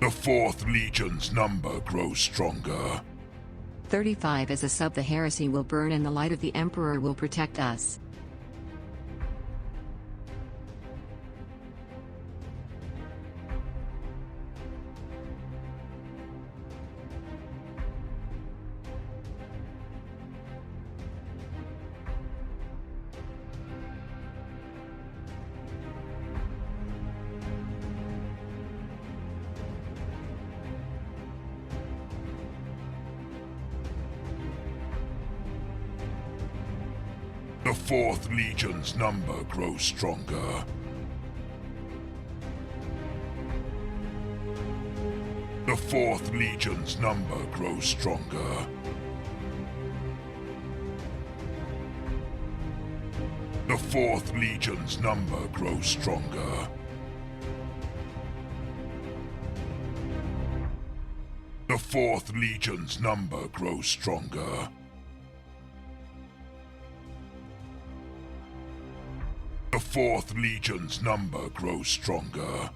The 4th Legion's number grows stronger. 35 as a sub. The heresy will burn and the light of the Emperor will protect us. The 4th Legion's number grows stronger. The 4th Legion's number grows stronger. The 4th Legion's number grows stronger. The 4th Legion's number grows stronger. The 4th Legion's number grows stronger.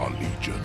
our legion.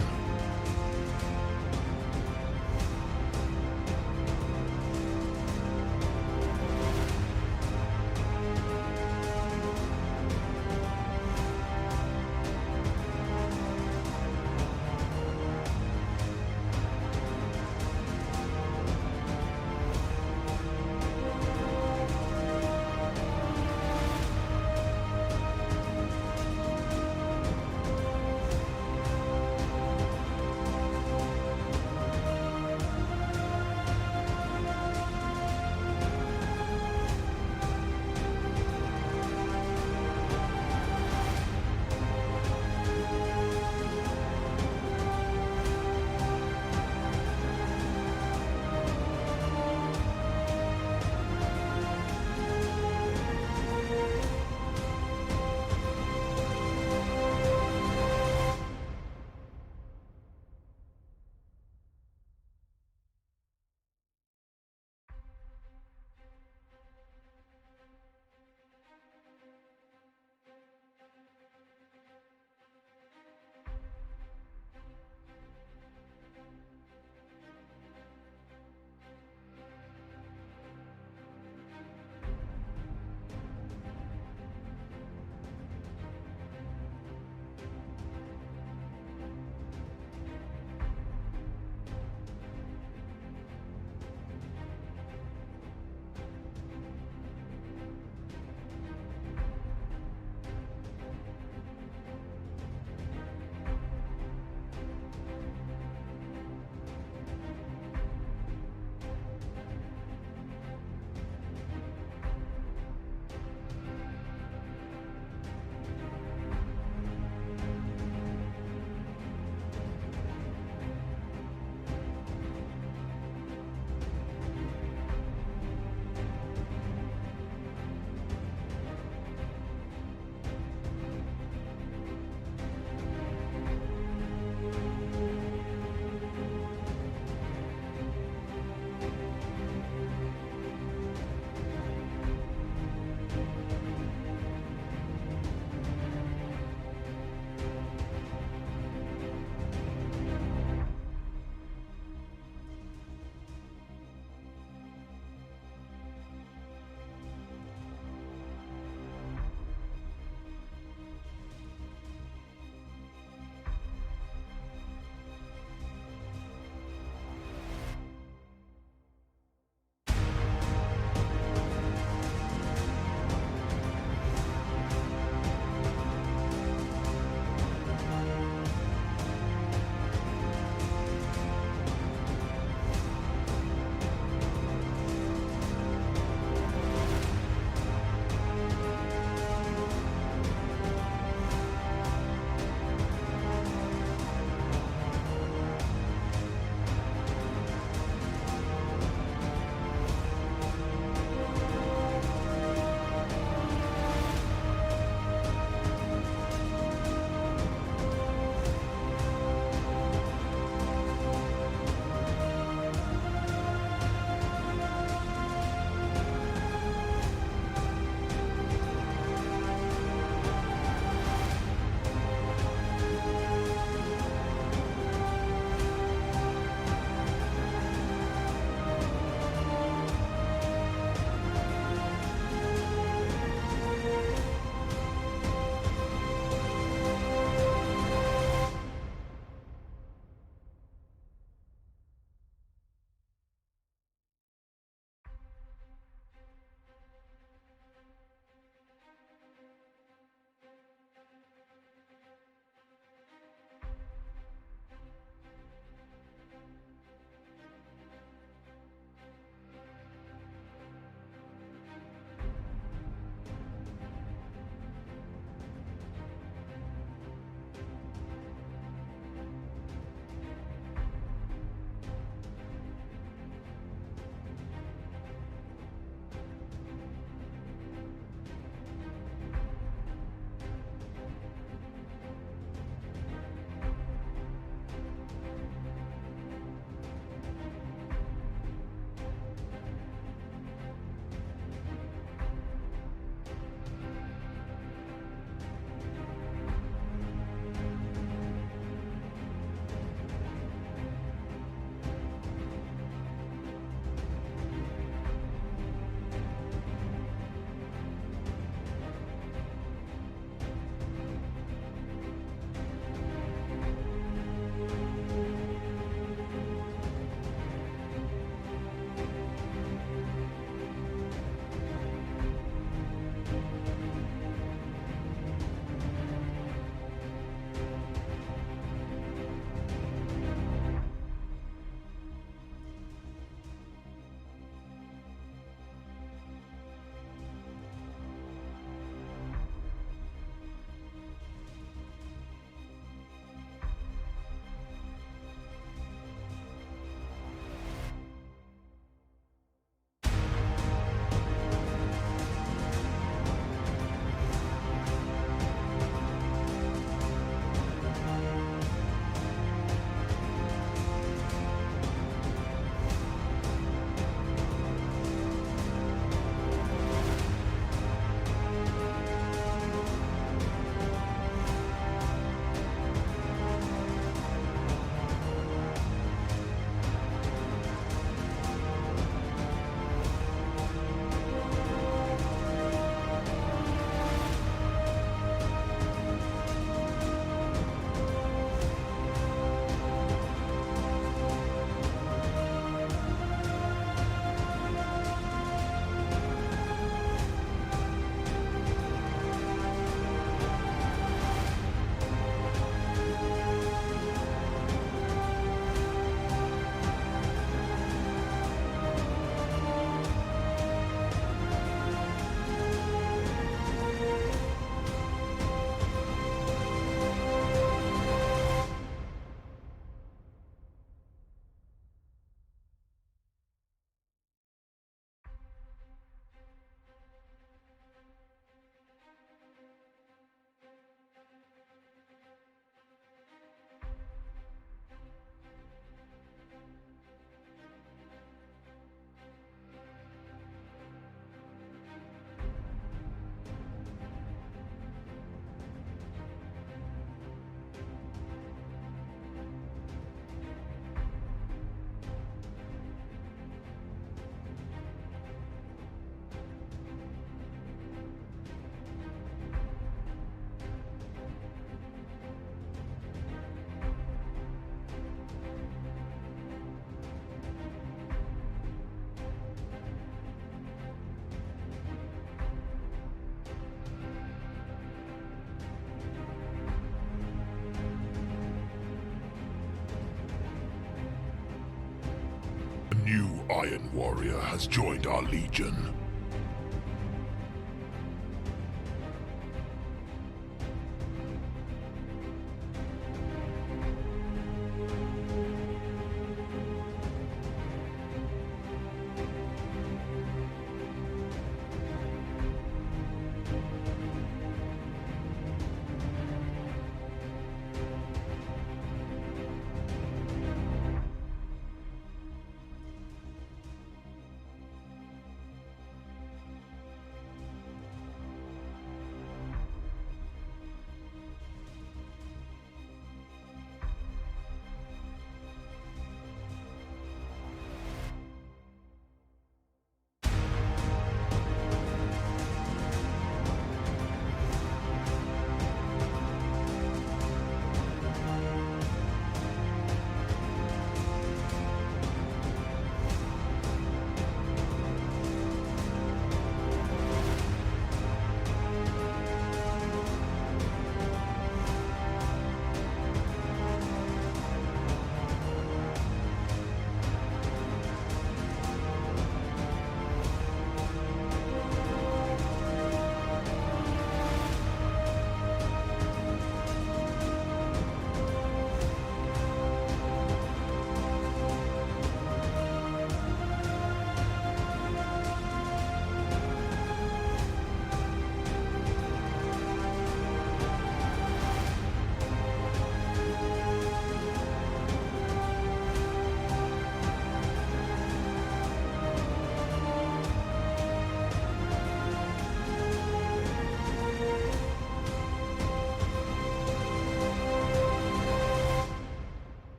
new Iron Warrior has joined our legion.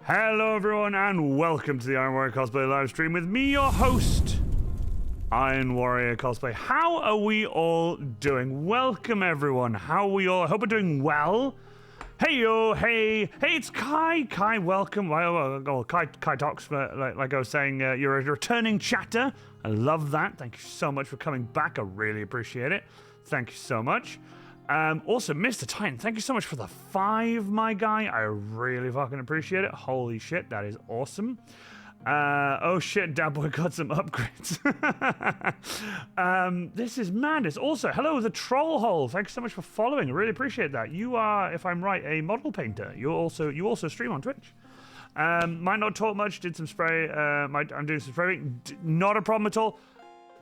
Hello everyone and welcome to the Iron Warrior Cosplay live stream with me, your host, Iron Warrior Cosplay. How are we all doing? Welcome everyone. How are we all? I hope we're doing well. Hey yo, hey, it's Kai. Kai, welcome. Well, Kai talks, like I was saying, you're a returning chatter. I love that. Thank you so much for coming back. I really appreciate it. Thank you so much. Also, Mr. Titan, thank you so much for the 5, my guy. I really fucking appreciate it. Holy shit, that is awesome. Oh shit, Dabboy got some upgrades. This is madness. Also, hello, the Troll Hole. Thanks so much for following. I really appreciate that. You are, if I'm right, a model painter. You also stream on Twitch. Might not talk much. Did some spray. I'm doing some spray. Not a problem at all.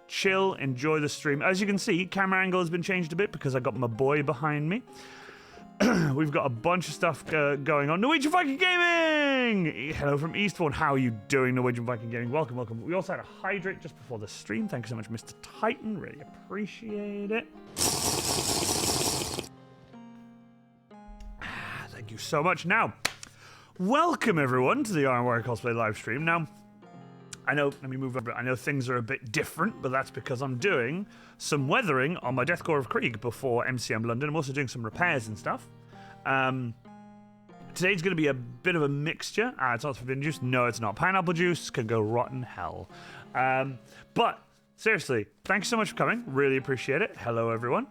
Chill, enjoy the stream. As you can see, camera angle has been changed a bit because I got my boy behind me. We've got a bunch of stuff going on. Norwegian Viking Gaming! Hello from Eastbourne. How are you doing, Norwegian Viking Gaming? Welcome, welcome. We also had a hydrate just before the stream. Thank you so much, Mr. Titan. Really appreciate it. Thank you so much. Now, welcome everyone to the Iron Warrior Cosplay live stream. Now, I know, let me move over. I know things are a bit different, but that's because I'm doing some weathering on my Death Korps of Krieg before MCM London. I'm also doing some repairs and stuff. Today's going to be a bit of a mixture. It's not forbidden juice. No, it's not. Pineapple juice can go rotten hell. But seriously, thanks so much for coming. Really appreciate it. Hello, everyone.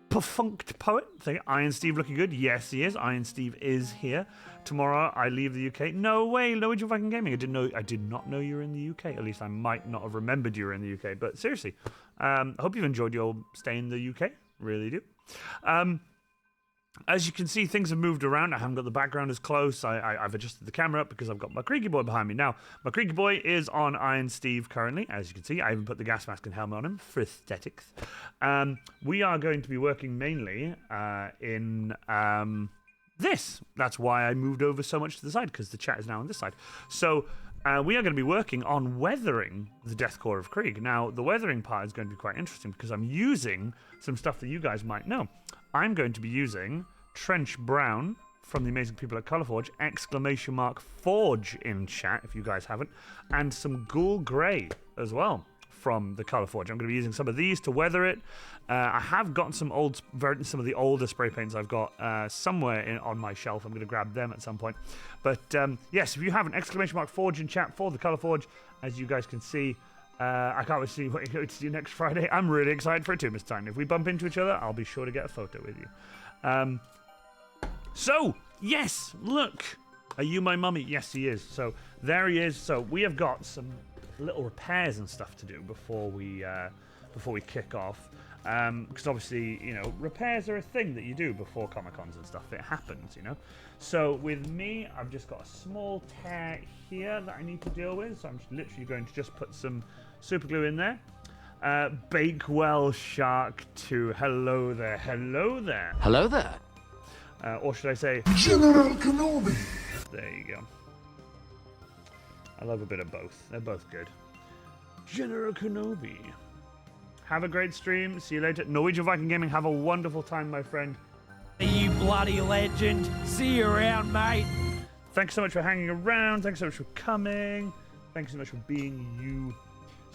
Perfunct Poet, Iron Steve looking good. Yes, he is. Iron Steve is here. Tomorrow I leave the UK. No way, Norwegian Viking Gaming. I did not know you were in the UK. At least I might not have remembered you were in the UK. But seriously, I hope you've enjoyed your stay in the UK. Really do. As you can see, things have moved around. I haven't got the background as close. I've adjusted the camera up because I've got my Kriegy boy behind me. Now, my Kriegy boy is on Iron Steve currently, as you can see. I even put the gas mask and helmet on him for aesthetics. We are going to be working mainly in this. That's why I moved over so much to the side, because the chat is now on this side. So we are going to be working on weathering the Death Korps of Krieg. Now, the weathering part is going to be quite interesting because I'm using some stuff that you guys might know. I'm going to be using Trench Brown from the amazing people at Colourforge, !Forge in chat if you guys haven't, and some Ghoul Grey as well from the Colourforge. I'm going to be using some of these to weather it. I have got some of the older spray paints I've got somewhere on my shelf. I'm going to grab them at some point. But yes, if you have an !Forge in chat for the Colourforge, as you guys can see, I can't wait to see what you're going to see next Friday. I'm really excited for it too, Mr. Titan. If we bump into each other, I'll be sure to get a photo with you. So, yes, look. Are you my mummy? Yes, he is. So, there he is. So, we have got some little repairs and stuff to do before we kick off. Because obviously, you know, repairs are a thing that you do before Comic-Cons and stuff. It happens, you know. So with me, I've just got a small tear here that I need to deal with. So I'm just literally going to just put some super glue in there. Bakewell Shark 2. Hello there. Hello there. Hello there. Or should I say General Kenobi. There you go. I love a bit of both. They're both good. General Kenobi. Have a great stream. See you later. Norwegian Viking Gaming, have a wonderful time, my friend. You bloody legend. See you around, mate. Thanks so much for hanging around. Thanks so much for coming. Thanks so much for being you.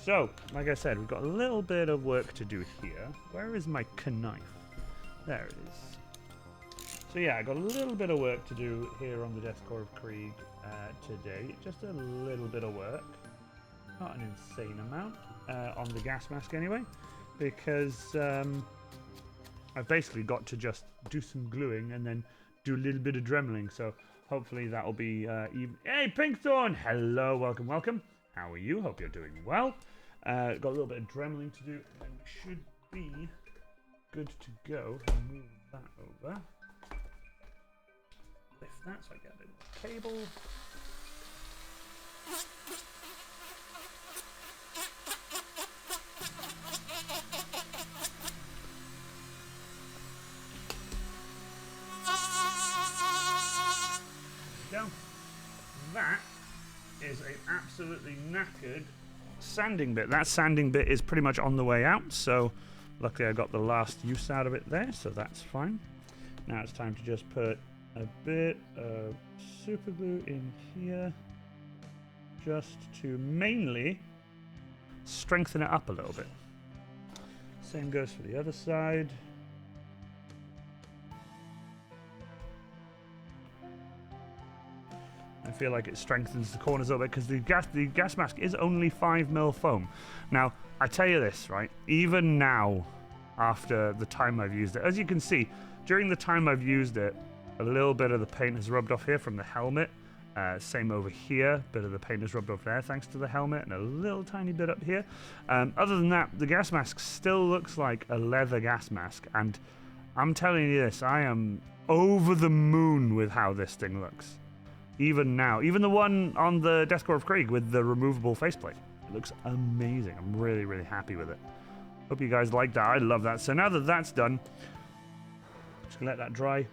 So, like I said, we've got a little bit of work to do here. Where is my knife? There it is. So yeah, I got a little bit of work to do here on the Death Korps of Krieg today. Just a little bit of work. Not an insane amount. On the gas mask anyway, because I've basically got to just do some gluing and then do a little bit of dremeling, so hopefully that'll be even. Hey, Pinkthorn! Hello, welcome, welcome. How are you? Hope you're doing well. Got a little bit of dremeling to do, and we should be good to go. Move that over. Lift that so I get a bit of cable. That is an absolutely knackered sanding bit. That sanding bit is pretty much on the way out, so luckily I got the last use out of it there, so that's fine. Now it's time to just put a bit of super glue in here just to mainly strengthen it up a little bit. Same goes for the other side. I feel like it strengthens the corners a little bit because the gas mask is only 5mm foam. Now, I tell you this, right? Even now, after the time I've used it, as you can see, during the time I've used it, a little bit of the paint has rubbed off here from the helmet. Same over here, a bit of the paint has rubbed off there thanks to the helmet, and a little tiny bit up here. Other than that, the gas mask still looks like a leather gas mask, and I'm telling you this, I am over the moon with how this thing looks. Even now, even the one on the Death Corps of Krieg with the removable faceplate, it looks amazing. I'm really, really happy with it. Hope you guys like that. I love that. So now that that's done, just gonna let that dry.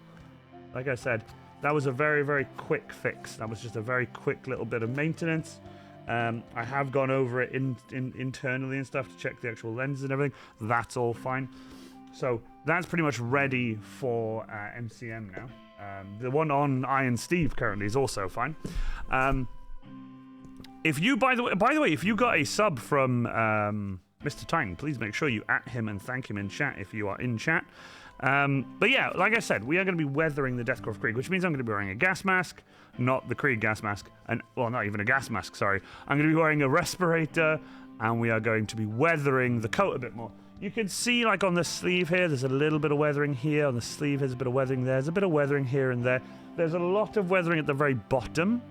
Like I said, that was a very, very quick fix. That was just a very quick little bit of maintenance. I have gone over it internally and stuff to check the actual lenses and everything. That's all fine. So that's pretty much ready for MCM now. The one on Iron Steve currently is also fine. If you, by the way, if you got a sub from Mr. Titan, please make sure you @ him and thank him in chat if you are in chat. But yeah, like I said, we are going to be weathering the Death Corps of Krieg, which means I'm going to be wearing a gas mask, not the Krieg gas mask, and well, not even a gas mask, sorry. I'm going to be wearing a respirator, and we are going to be weathering the coat a bit more. You can see, like, on the sleeve here, there's a little bit of weathering here. On the sleeve, there's a bit of weathering there. There's a bit of weathering here and there. There's a lot of weathering at the very bottom,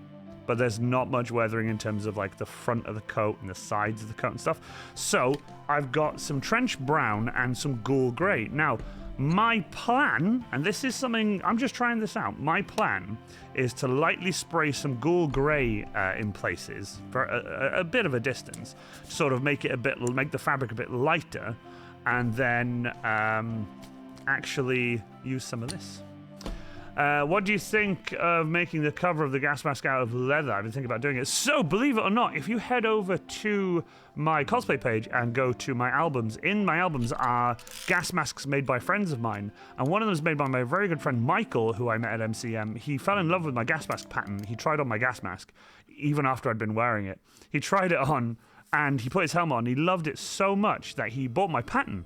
but there's not much weathering in terms of, like, the front of the coat and the sides of the coat and stuff. So, I've got some trench brown and some ghoul grey. Now, my plan, and this is something, I'm just trying this out. My plan is to lightly spray some ghoul grey in places for a bit of a distance, to sort of make the fabric a bit lighter, and then actually use some of this. What do you think of making the cover of the gas mask out of leather? I've been thinking about doing it. So, believe it or not, if you head over to my cosplay page and go to my albums, in my albums are gas masks made by friends of mine. And one of them is made by my very good friend Michael, who I met at MCM. He fell in love with my gas mask pattern. He tried on my gas mask, even after I'd been wearing it. He tried it on, and he put his helmet on. He loved it so much that he bought my pattern.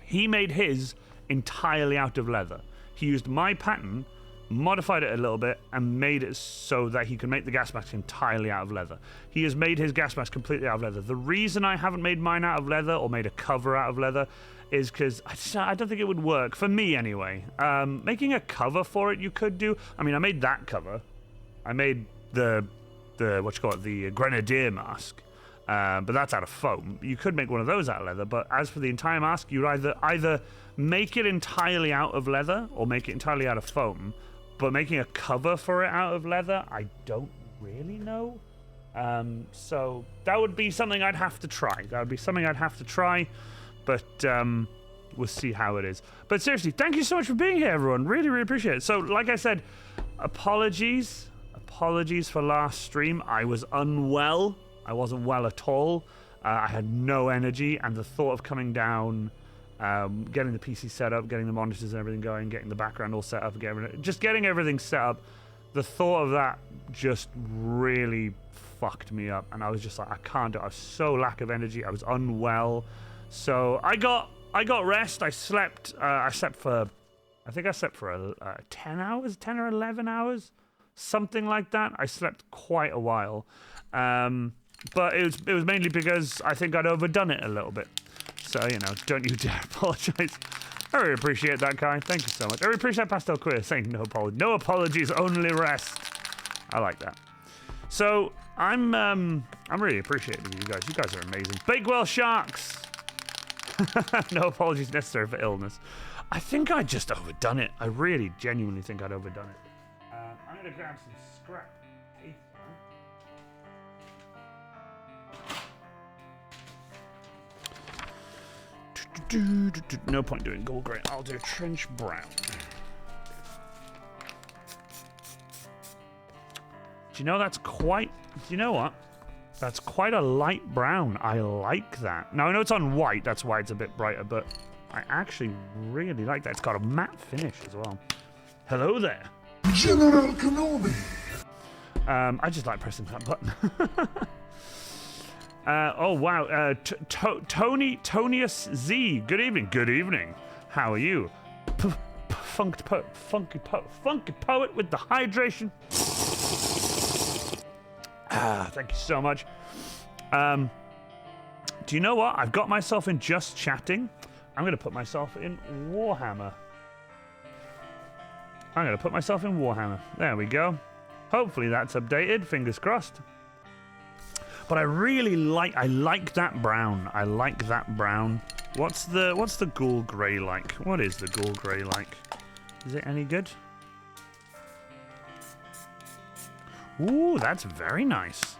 He made his entirely out of leather. He used my pattern, modified it a little bit, and made it so that he could make the gas mask entirely out of leather. He has made his gas mask completely out of leather. The reason I haven't made mine out of leather, or made a cover out of leather, is because I don't think it would work, for me anyway. Making a cover for it, you could do. I mean, I made that cover. I made the Grenadier mask. But that's out of foam. You could make one of those out of leather, but as for the entire mask, you either make it entirely out of leather or make it entirely out of foam. But making a cover for it out of leather, I don't really know. So that would be something I'd have to try. But we'll see how it is. But seriously, thank you so much for being here, everyone. Really, really appreciate it. So, like I said, apologies for last stream. I was unwell. I wasn't well at all. I had no energy, and the thought of coming down, getting the PC set up, getting the monitors and everything going, getting the background all set up, getting everything set up, the thought of that just really fucked me up, and I was just like, I can't do it. I was so lack of energy. I was unwell, so I got rest. I slept for 10 or 11 hours, something like that. I slept quite a while. But it was mainly because I think I'd overdone it a little bit. So, don't you dare apologize. I really appreciate that, Kai. Thank you so much. I really appreciate Pastel Queer saying no apologies. No apologies, only rest. I like that. So, I'm really appreciative of you guys. You guys are amazing. Bakewell Sharks! No apologies necessary for illness. I think I just overdone it. I really genuinely think I'd overdone it. I'm going to grab some scrap paper. No point doing gold grey. I'll do trench brown. Do you know that's quite... Do you know what? That's quite a light brown. I like that. Now, I know it's on white. That's why it's a bit brighter, but I actually really like that. It's got a matte finish as well. Hello there. General Kenobi. I just like pressing that button. Oh wow, Tonius Z. Good evening. Good evening. How are you? Funky poet with the hydration. Thank you so much. Do you know what? I've got myself in just chatting. I'm going to put myself in Warhammer. There we go. Hopefully that's updated. Fingers crossed. But I really like that brown. I like that brown. What's the ghoul grey like? What is the ghoul grey like? Is it any good? Ooh, that's very nice.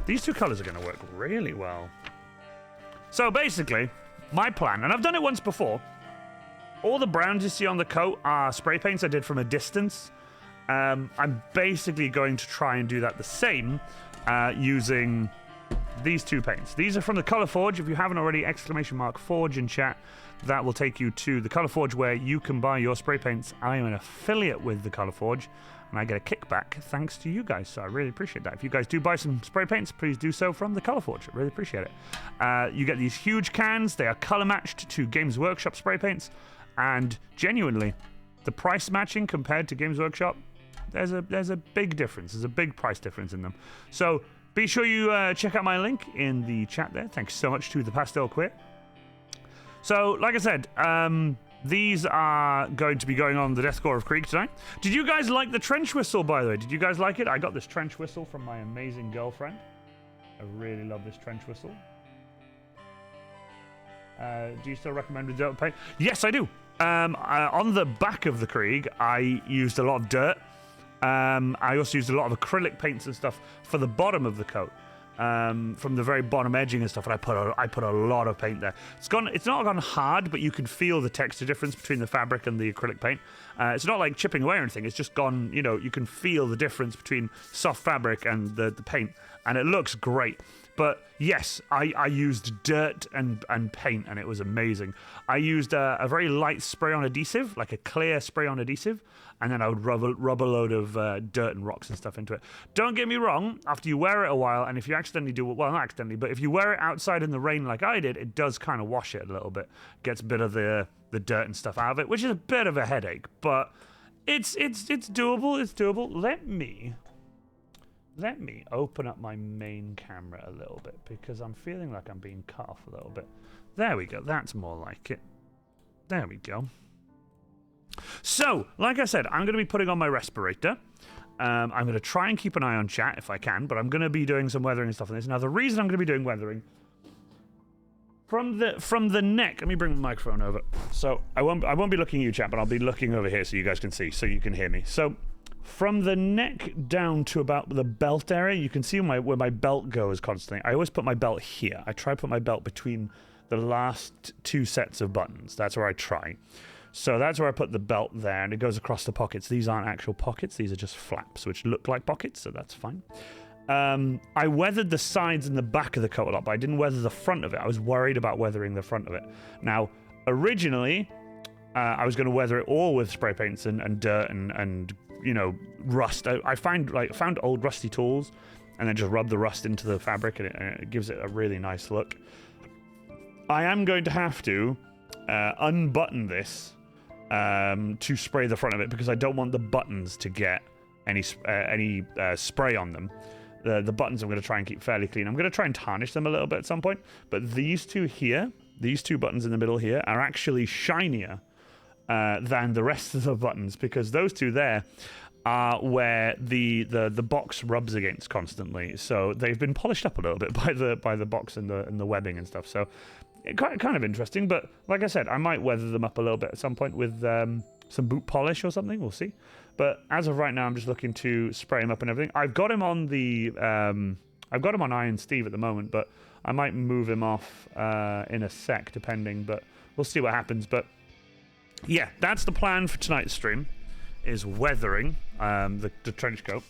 These two colours are going to work really well. So basically, my plan, and I've done it once before, all the browns you see on the coat are spray paints I did from a distance. I'm basically going to try and do that the same using these two paints. These are from the Colour Forge. If you haven't already, !Forge in chat. That will take you to the Colour Forge where you can buy your spray paints. I am an affiliate with the Colour Forge, and I get a kickback thanks to you guys, so I really appreciate that. If you guys do buy some spray paints, please do so from the Colour Forge. I really appreciate it. You get these huge cans. They are colour matched to Games Workshop spray paints, and genuinely, the price matching compared to Games Workshop, there's a big difference. There's a big price difference in them. So be sure you check out my link in the chat there. Thanks so much to the Pastel Queer. So, like I said, these are going to be going on the Death Corps of Krieg tonight. Did you guys like the trench whistle, by the way? Did you guys like it? I got this trench whistle from my amazing girlfriend. I really love this trench whistle. Do you still recommend with dirt paint? Yes, I do. On the back of the Krieg, I used a lot of dirt. I also used a lot of acrylic paints and stuff for the bottom of the coat. From the very bottom edging and stuff, and I put a lot of paint there. It's not gone hard, but you can feel the texture difference between the fabric and the acrylic paint. It's not like chipping away or anything. It's just gone. You know, you can feel the difference between soft fabric and the paint, and it looks great. But yes, I used dirt and paint, and it was amazing. I used a very light spray-on adhesive, like a clear spray-on adhesive, and then I would rub a load of dirt and rocks and stuff into it. Don't get me wrong, after you wear it a while, and if you accidentally do, well, not accidentally, but if you wear it outside in the rain like I did, it does kind of wash it a little bit. Gets a bit of the dirt and stuff out of it, which is a bit of a headache, but it's doable. It's doable. Let me open up my main camera a little bit because I'm feeling like I'm being cut off a little bit. There we go. That's more like it. There we go. So, like I said, I'm going to be putting on my respirator. I'm going to try and keep an eye on chat if I can, but I'm going to be doing some weathering and stuff on this. Now, the reason I'm going to be doing weathering from the neck. Let me bring the microphone over. So I won't be looking at you, chat, but I'll be looking over here so you guys can see, so you can hear me. So from the neck down to about the belt area, you can see where my belt goes constantly. I always put my belt here. I try to put my belt between the last two sets of buttons. That's where I try. So that's where I put the belt there, and it goes across the pockets. These aren't actual pockets. These are just flaps, which look like pockets, so that's fine. I weathered the sides and the back of the coat a lot, but I didn't weather the front of it. I was worried about weathering the front of it. Now, originally, I was going to weather it all with spray paints and dirt and you know, rust. I found old rusty tools and then just rub the rust into the fabric, and it gives it a really nice look. I am going to have to unbutton this to spray the front of it because I don't want the buttons to get any spray on them. The buttons I'm going to try and keep fairly clean. I'm going to try and tarnish them a little bit at some point, but these two here, these two buttons in the middle here, are actually shinier than the rest of the buttons, because those two there are where the box rubs against constantly. So they've been polished up a little bit by the box and the webbing and stuff. So kind of interesting, but like I said, I might weather them up a little bit at some point with some boot polish or something. We'll see. But as of right now, I'm just looking to spray him up and everything. I've got him on Iron Steve at the moment, but I might move him off in a sec, depending. But we'll see what happens. But yeah, that's the plan for tonight's stream, is weathering the trench coat.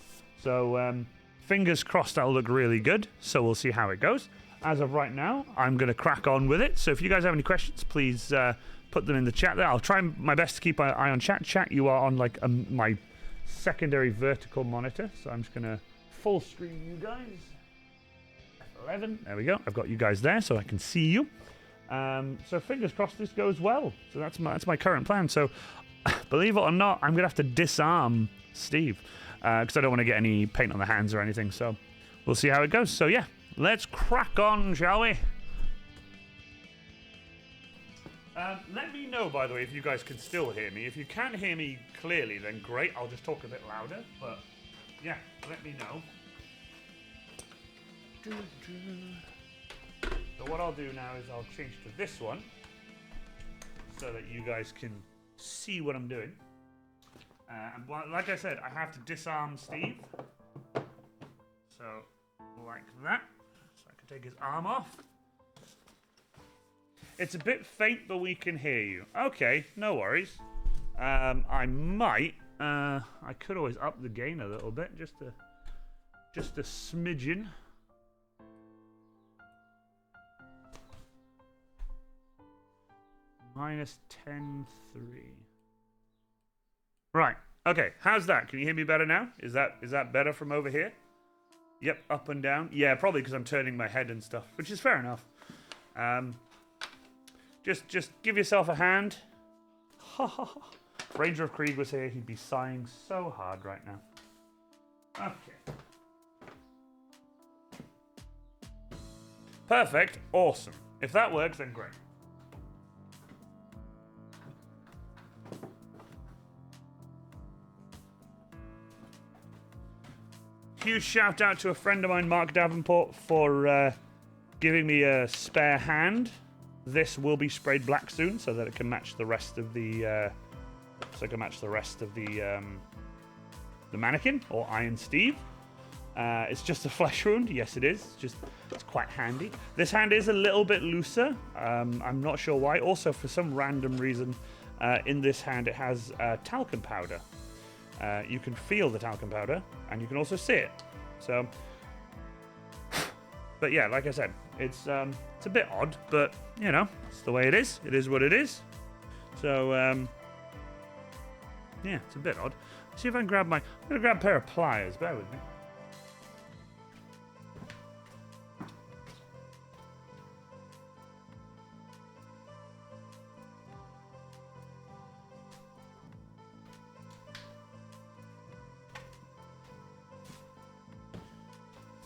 So fingers crossed that'll look really good. So we'll see how it goes. As of right now, I'm going to crack on with it. So if you guys have any questions, please put them in the chat there. I'll try my best to keep an eye on chat. Chat, you are on like my secondary vertical monitor. So I'm just going to full screen you guys. F11. There we go. I've got you guys there so I can see you. So fingers crossed this goes well. So that's my current plan. So believe it or not, I'm going to have to disarm Steve because I don't want to get any paint on the hands or anything. So we'll see how it goes. So yeah, let's crack on, shall we? Let me know, by the way, if you guys can still hear me. If you can't hear me clearly, then great. I'll just talk a bit louder. But yeah, let me know. So what I'll do now is I'll change to this one so that you guys can see what I'm doing. And like I said, I have to disarm Steve. So like that. So I can take his arm off. It's a bit faint, but we can hear you. Okay, no worries. I might. I could always up the gain a little bit, just a smidgen. Minus 10.3. Right. Okay. How's that? Can you hear me better now? Is that better from over here? Yep. Up and down. Yeah, probably because I'm turning my head and stuff, which is fair enough. Just give yourself a hand. If Ranger of Krieg was here, he'd be sighing so hard right now. Okay. Perfect. Awesome. If that works, then great. Huge shout out to a friend of mine, Mark Davenport, for giving me a spare hand. This will be sprayed black soon, so that it can match the rest of the the mannequin or Iron Steve. It's just a flesh wound. Yes, it is. It's quite handy. This hand is a little bit looser. I'm not sure why. Also, for some random reason, in this hand it has talcum powder. You can feel the talcum powder, and you can also see it. So, but yeah, like I said, it's a bit odd, but you know, it's the way it is. It is what it is. So, yeah, it's a bit odd. Let's see if I can grab I'm gonna grab a pair of pliers. Bear with me.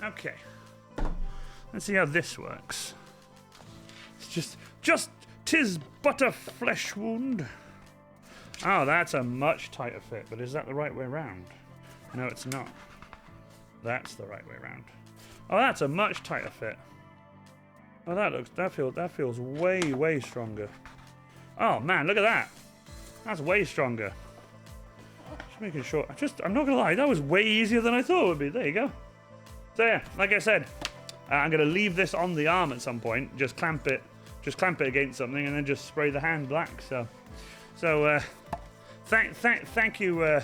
Okay, let's see how this works. It's just 'tis but a flesh wound. Oh, that's a much tighter fit, but is that the right way round? No, it's not. That's the right way round. Oh, that's a much tighter fit. Oh, that feels way stronger. Oh man, look at that. That's way stronger. Just making sure. I'm not gonna lie, that was way easier than I thought it would be. There you go. So yeah, like I said, I'm gonna leave this on the arm at some point. Just clamp it against something, and then just spray the hand black. So, thank you,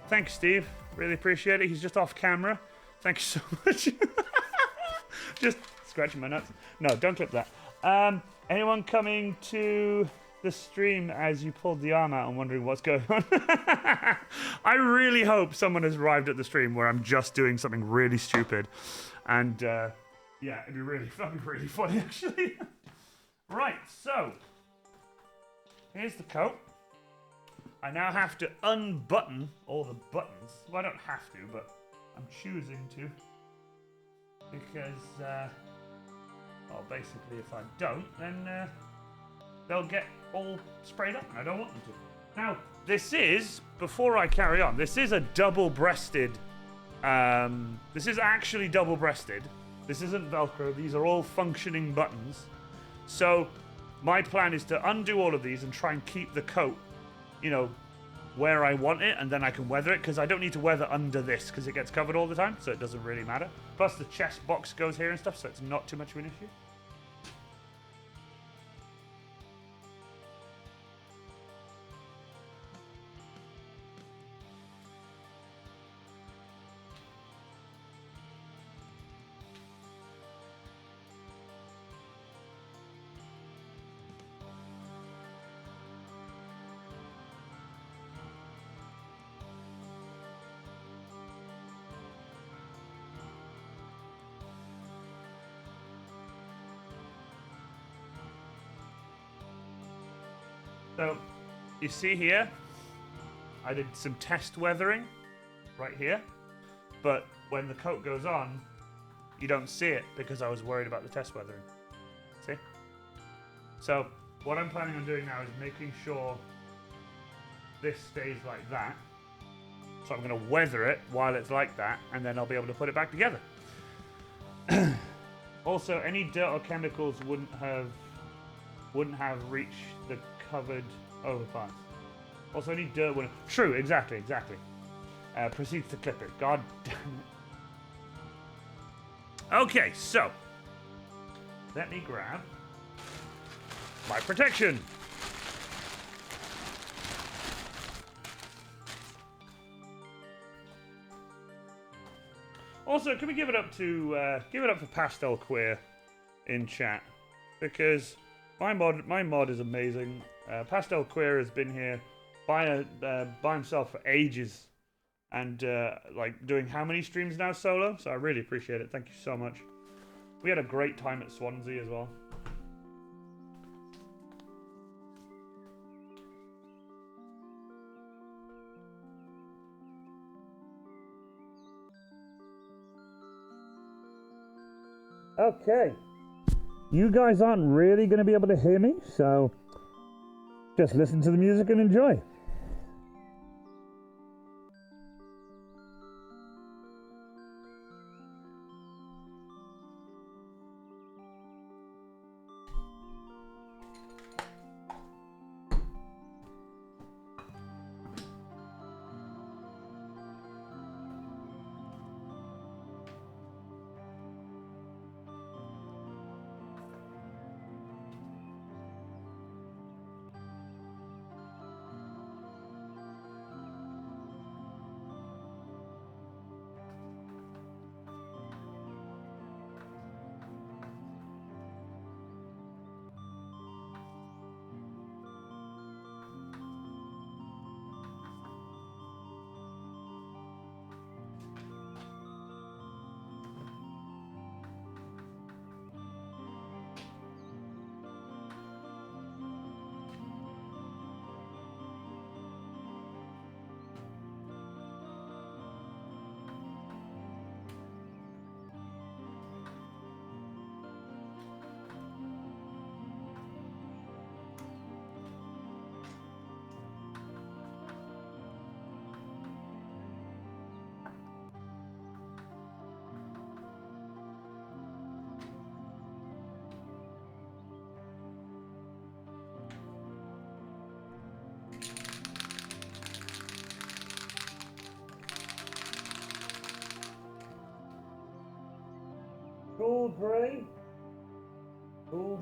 thanks, Steve. Really appreciate it. He's just off camera. Thank you so much. Just scratching my nuts. No, don't clip that. Anyone coming to the stream as you pulled the arm out and wondering what's going on? I really hope someone has arrived at the stream where I'm just doing something really stupid, and yeah, it'd be really funny actually. Right, so here's the coat. I now have to unbutton all the buttons. Well, I don't have to, but I'm choosing to, because well, basically if I don't, then they'll get all sprayed up, and I don't want them to. Now, this is, before I carry on, this is a double-breasted, this is actually double-breasted. This isn't Velcro, these are all functioning buttons. So, my plan is to undo all of these and try and keep the coat, you know, where I want it, and then I can weather it, because I don't need to weather under this, because it gets covered all the time, so it doesn't really matter. Plus, the chest box goes here and stuff, so it's not too much of an issue. So, you see here, I did some test weathering right here, but when the coat goes on, you don't see it because I was worried about the test weathering. See? So, what I'm planning on doing now is making sure this stays like that. So I'm going to weather it while it's like that, and then I'll be able to put it back together. Also, any dirt or chemicals wouldn't have reached the covered overpass. Also, any dirt wouldn't. True, exactly. Proceeds to clip it. God damn it. Okay, so let me grab my protection. Also, can we give it up for Pastel Queer in chat, because my mod is amazing. Pastel Queer has been here by himself for ages, and like doing how many streams now solo? So I really appreciate it. Thank you so much. We had a great time at Swansea as well. Okay, you guys aren't really going to be able to hear me, so just listen to the music and enjoy. Cool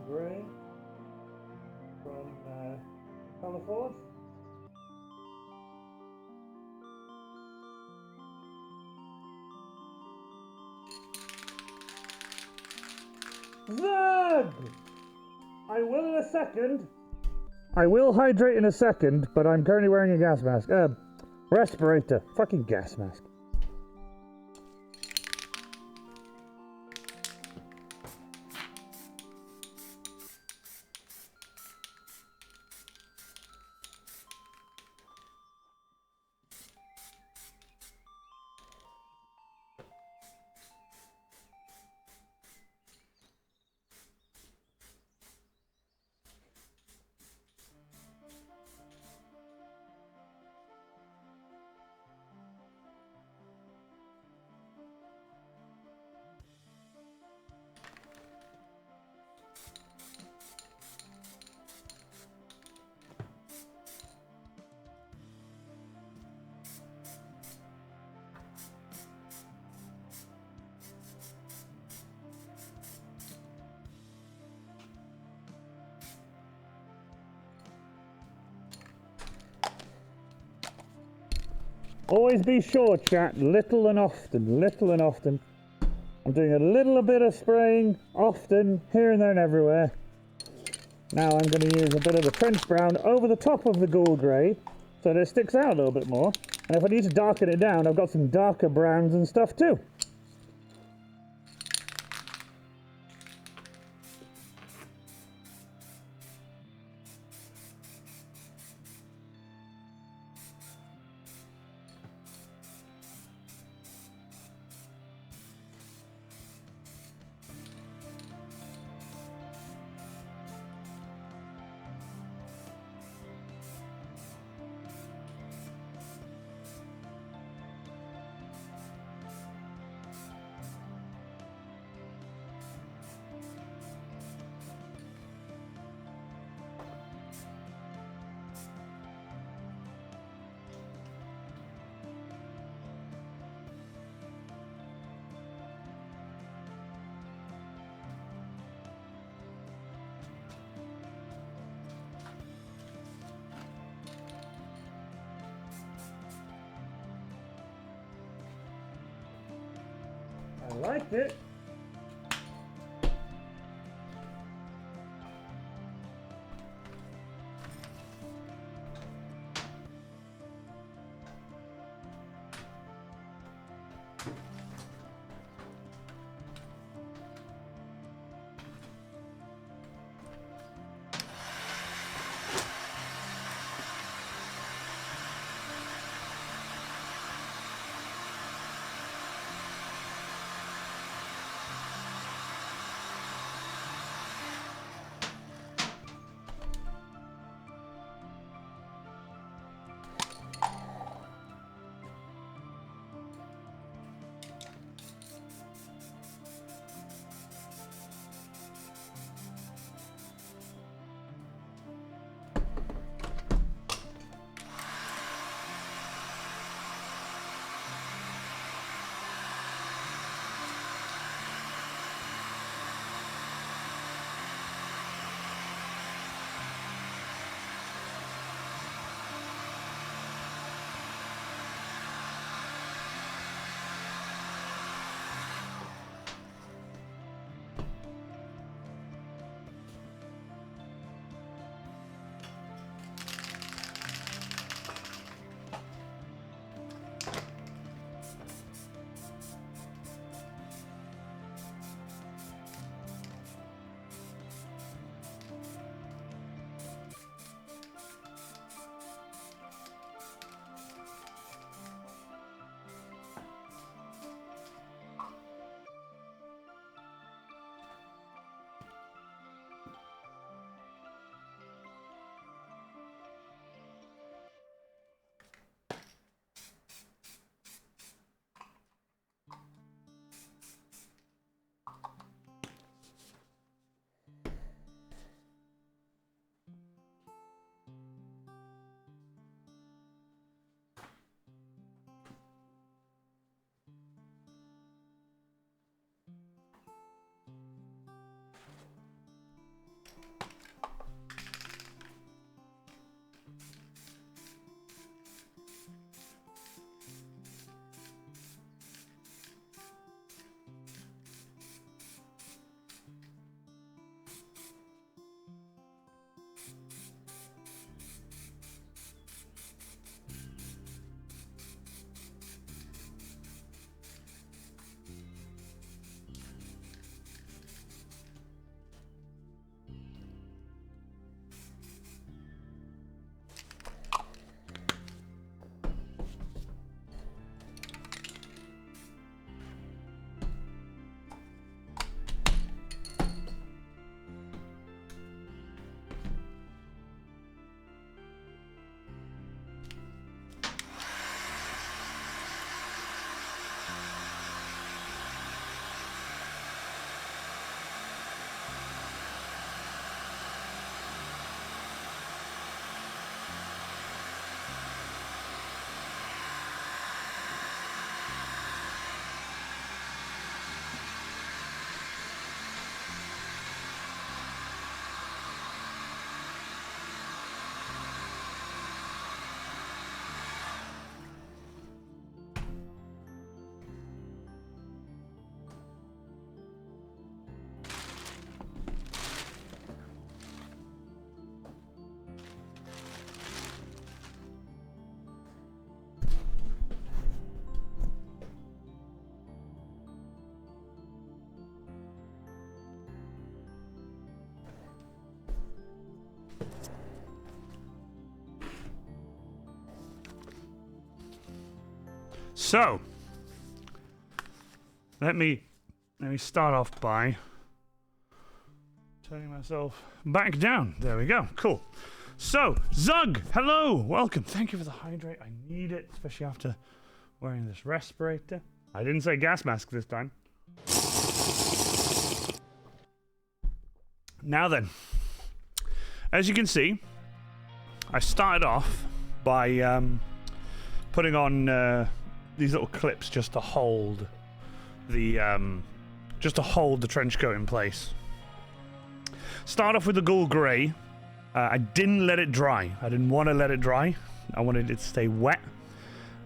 grey from Colour Force. Zug! I will in a second. I will hydrate in a second, but I'm currently wearing a gas mask. Respirator. Fucking gas mask. Always be sure, chat, little and often. I'm doing a little bit of spraying, often, here and there and everywhere. Now I'm going to use a bit of the trench brown over the top of the gold grey, so that it sticks out a little bit more. And if I need to darken it down, I've got some darker browns and stuff too. I like it. So, let me start off by turning myself back down. There we go. Cool. So, Zug, hello, welcome. Thank you for the hydrate. I need it, especially after wearing this respirator. I didn't say gas mask this time. Now then, as you can see, I started off by putting on these little clips just to hold the trench coat in place. Start off with the ghoul grey. I didn't let it dry. I didn't want to let it dry. I wanted it to stay wet.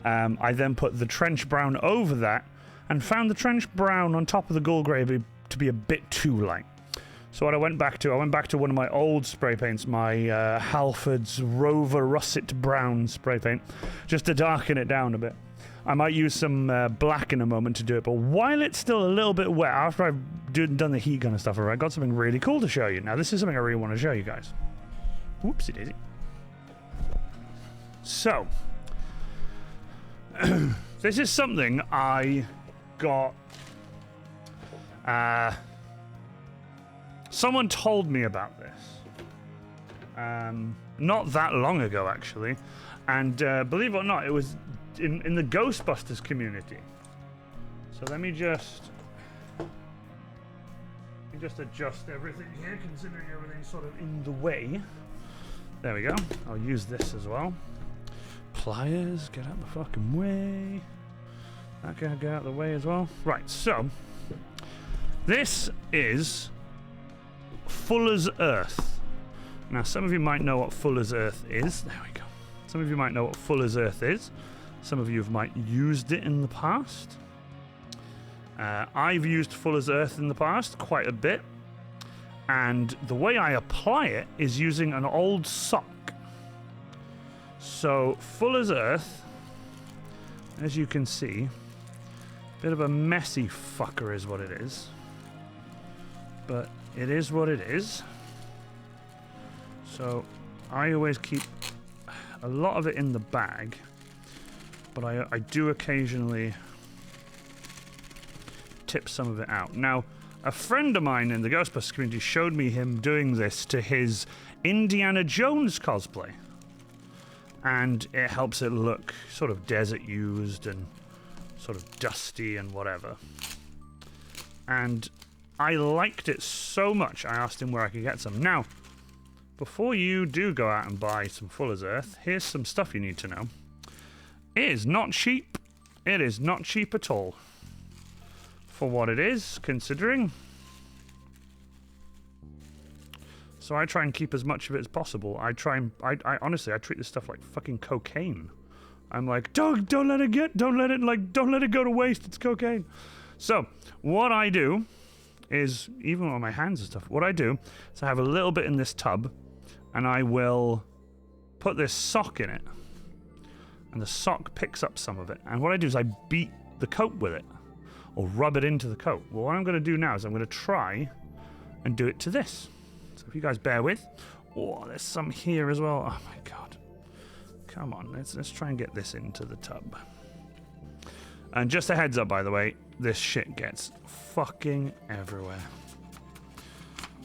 I then put the trench brown over that, and found the trench brown on top of the gold grey to be a bit too light. So what I went back to one of my old spray paints, my Halford's Rover Russet Brown spray paint, just to darken it down a bit. I might use some black in a moment to do it, but while it's still a little bit wet, after I've done the heat gun and stuff, I got something really cool to show you. Now, this is something I really want to show you guys. Whoopsie daisy. So, this is something I got... someone told me about this. Not that long ago, actually. And believe it or not, it was in the Ghostbusters community. So let me just adjust everything here, considering everything's sort of in the way. There we go. I'll use this as well. Pliers, get out the fucking way. That can get out of the way as well. Right, so this is Fuller's Earth. Now, some of you might know what Fuller's Earth is. There we go. Some of you might know what Fuller's Earth is. Some of you might used it in the past. I've used Fuller's Earth in the past quite a bit. And the way I apply it is using an old sock. So, Fuller's Earth, as you can see, a bit of a messy fucker is what it is. But it is what it is. So, I always keep a lot of it in the bag. But I do occasionally tip some of it out. Now, a friend of mine in the Ghostbusters community showed me him doing this to his Indiana Jones cosplay. And it helps it look sort of desert used and sort of dusty and whatever. And I liked it so much, I asked him where I could get some. Now, before you do go out and buy some Fuller's Earth, here's some stuff you need to know. It is not cheap. It is not cheap at all. For what it is, considering. So I try and keep as much of it as possible. I honestly, I treat this stuff like fucking cocaine. I'm like, don't let it don't let it go to waste. It's cocaine. So what I do is, even on my hands and stuff, what I do is I have a little bit in this tub, and I will put this sock in it, and the sock picks up some of it. And what I do is I beat the coat with it, or rub it into the coat. Well, what I'm going to do now is I'm going to try and do it to this. So if you guys bear with. Oh, there's some here as well. Oh my god. Come on, let's try and get this into the tub. And just a heads up, by the way, this shit gets fucking everywhere.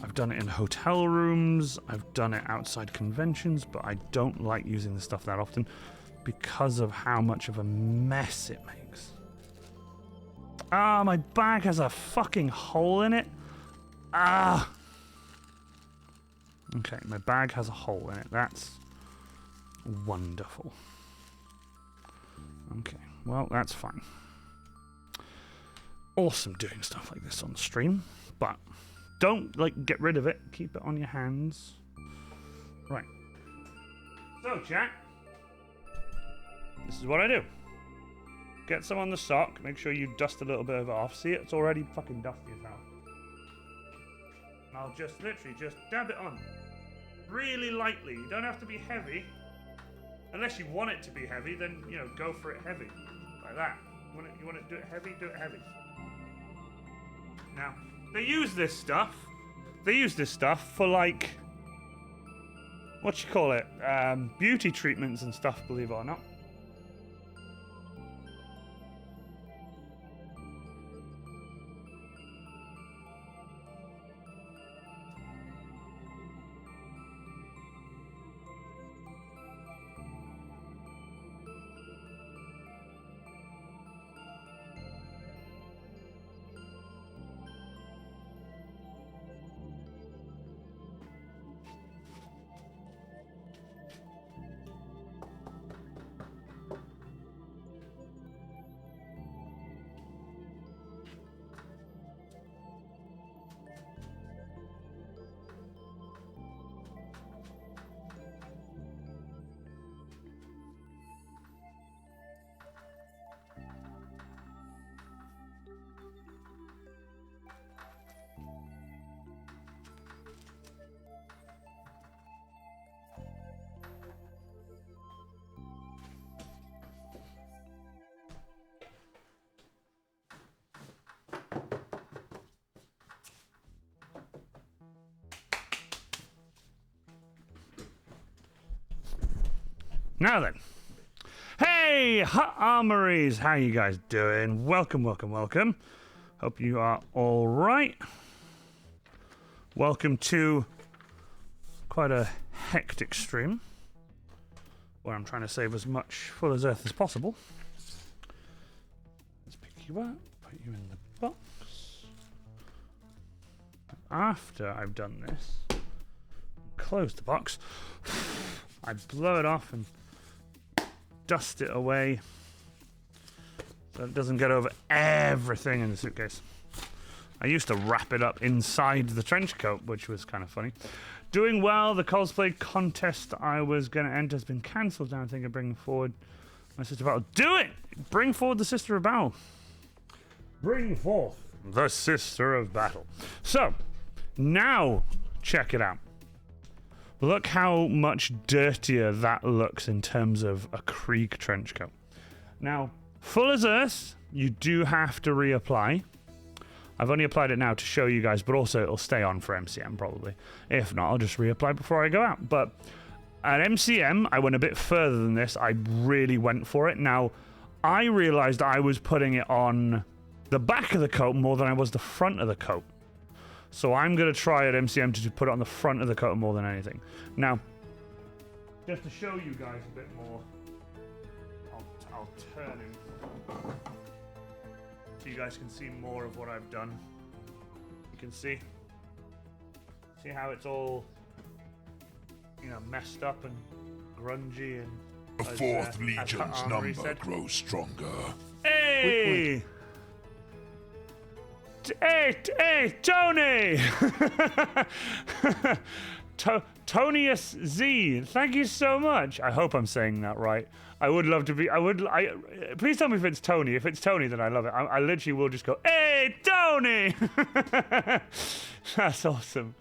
I've done it in hotel rooms, I've done it outside conventions, but I don't like using this stuff that often because of how much of a mess it makes. Ah, my bag has a fucking hole in it. Ah. Okay, my bag has a hole in it. That's wonderful. Okay, well, that's fine. Awesome doing stuff like this on the stream, but don't, get rid of it. Keep it on your hands. Right. So, chat, this is what I do. Get some on the sock. Make sure you dust a little bit of it off. See, it's already fucking dusty as hell. And I'll just literally just dab it on. Really lightly. You don't have to be heavy. Unless you want it to be heavy, then, go for it heavy. Like that. You want to do it heavy? Do it heavy. Now, they use this stuff for, what you call it? Beauty treatments and stuff, believe it or not. Now then. Hey, Hut Armories, how you guys doing? Welcome, welcome, welcome. Hope you are all right. Welcome to quite a hectic stream where I'm trying to save as much Full as Earth as possible. Let's pick you up, put you in the box. After I've done this, close the box, I blow it off and dust it away so it doesn't get over everything in the suitcase. I used to wrap it up inside the trench coat, which was kind of funny. Doing well, the cosplay contest I was going to enter has been cancelled now. I think I'm bringing forward my Sister of Battle. Do it! Bring forward the Sister of Battle. Bring forth the Sister of Battle. So, now, check it out. Look how much dirtier that looks in terms of a Krieg Trench Coat. Now, Full as Earth, you do have to reapply. I've only applied it now to show you guys, but also it'll stay on for MCM probably. If not, I'll just reapply before I go out. But at MCM, I went a bit further than this. I really went for it. Now, I realized I was putting it on the back of the coat more than I was the front of the coat. So I'm going to try at MCM to put it on the front of the coat more than anything. Now, just to show you guys a bit more, I'll turn him so you guys can see more of what I've done. You can see how it's all, you know, messed up and grungy and. The Fourth Legion's number grows stronger. Hey! Hey, Tony! Tonius Z, thank you so much. I hope I'm saying that right. I would love to be. Please tell me if it's Tony. If it's Tony, then I love it. I literally will just go, hey, Tony! That's awesome.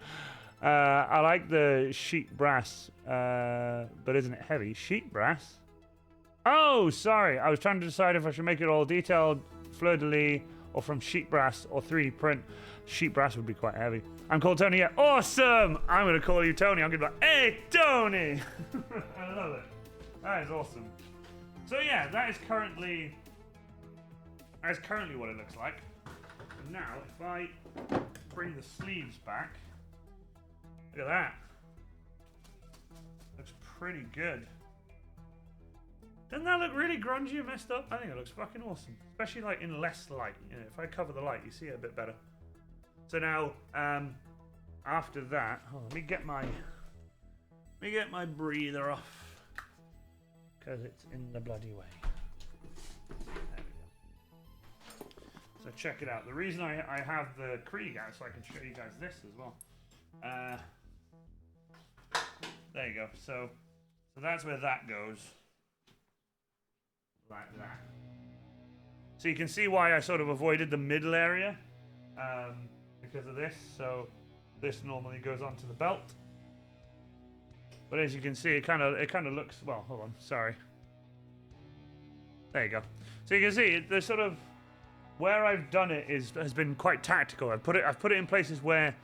I like the sheet brass, but isn't it heavy? Sheet brass? Oh, sorry. I was trying to decide if I should make it all detailed, fleur-de-lis, or from sheet brass or 3D print. Sheet brass would be quite heavy. I'm called Tony. Yeah, awesome. I'm gonna call you Tony. I'm gonna be like, hey, Tony. I love it. That is awesome. So yeah, that is currently what it looks like. And now, if I bring the sleeves back, look at that. Looks pretty good. Doesn't that look really grungy and messed up? I think it looks fucking awesome. Especially like in less light. You know, if I cover the light, you see it a bit better. So now, after that, let me get my breather off. Because it's in the bloody way. There we go. So check it out. The reason I have the Krieg out so I can show you guys this as well. There you go. So that's where that goes. Like that. So you can see why I sort of avoided the middle area because of this. So this normally goes onto the belt, but as you can see, it kind of looks, well, hold on, sorry. There you go. So you can see the sort of where I've done it has been quite tactical. I've put it in places where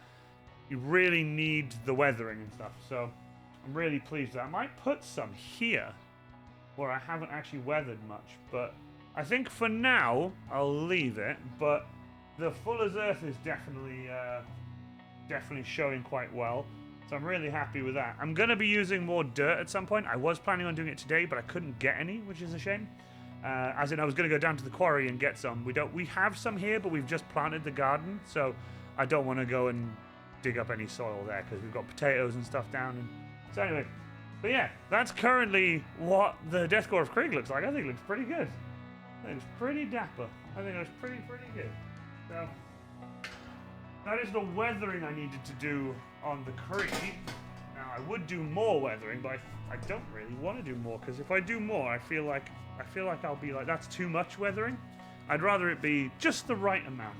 you really need the weathering and stuff. So I'm really pleased with that. I might put some here where I haven't actually weathered much, but I think for now I'll leave it. But the Full as Earth is definitely showing quite well, so I'm really happy with that. I'm gonna be using more dirt at some point. I was planning on doing it today, but I couldn't get any, which is a shame. As in, I was gonna go down to the quarry and get some. We have some here, but we've just planted the garden, so I don't want to go and dig up any soil there because we've got potatoes and stuff down. And so anyway. But yeah, that's currently what the Death Corps of Krieg looks like. I think it looks pretty good. I think it's pretty dapper. I think it looks pretty good. So, that is the weathering I needed to do on the Krieg. Now, I would do more weathering, but I don't really want to do more, because if I do more, I feel like I'll be like, that's too much weathering. I'd rather it be just the right amount.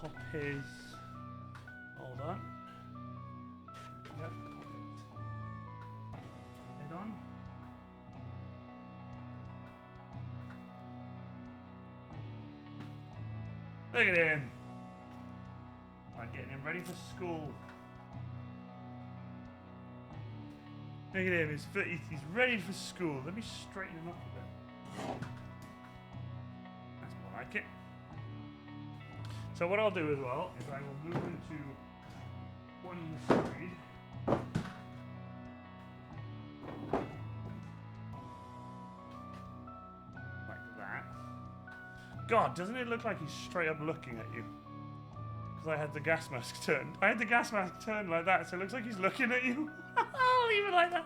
pop his. Hold on. Yep. Head on. Look at him. I'm getting him ready for school. Look at him, he's ready for school. Let me straighten him up a bit. That's more like it. So what I'll do as well is I will move into one side. Like that. God, doesn't it look like he's straight up looking at you? Because I had the gas mask turned. I had the gas mask turned like that, so it looks like he's looking at you. I'll leave it like that.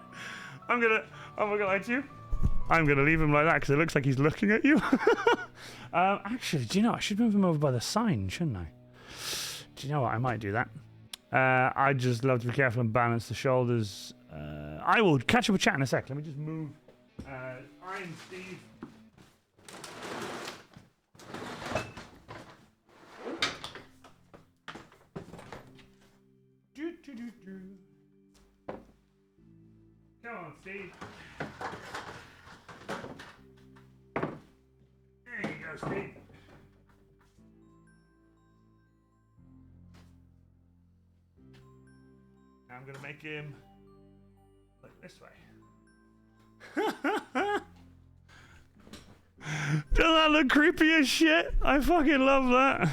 I'm not gonna lie to you. I'm gonna leave him like that because it looks like he's looking at you. Actually, do you know, I should move him over by the sign, shouldn't I? Do you know what, I might do that. I just love to be careful and balance the shoulders. I will catch up with chat in a sec. Let me just move Iron Steve. Come on, Steve. There you go, Steve. Now I'm gonna make him look this way. Doesn't that look creepy as shit? I fucking love that.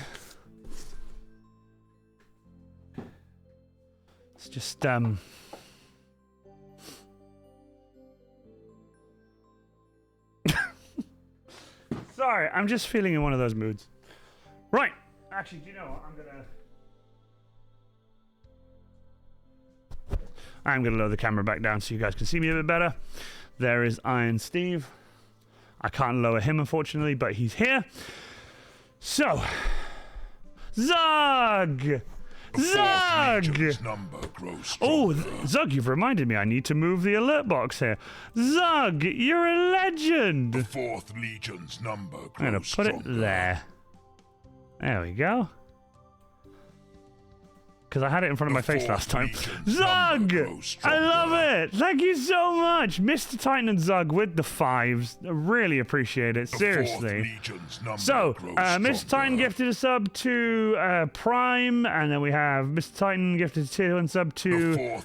It's just sorry, I'm just feeling in one of those moods. Right. Actually, do you know what? I'm gonna lower the camera back down so you guys can see me a bit better. There is Iron Steve. I can't lower him, unfortunately, but he's here. So, Zug! Zug! Oh, Zug, you've reminded me I need to move the alert box here. Zug, you're a legend! The 4th Legion's number grows I'm gonna put it there. There we go. Because I had it in front of my face last time. Zug! I love it! Thank you so much! Mr. Titan and Zug with the 5s. I really appreciate it, seriously. So, Mr. Titan gifted a sub to Prime, and then we have Mr. Titan gifted a tier 1 sub to,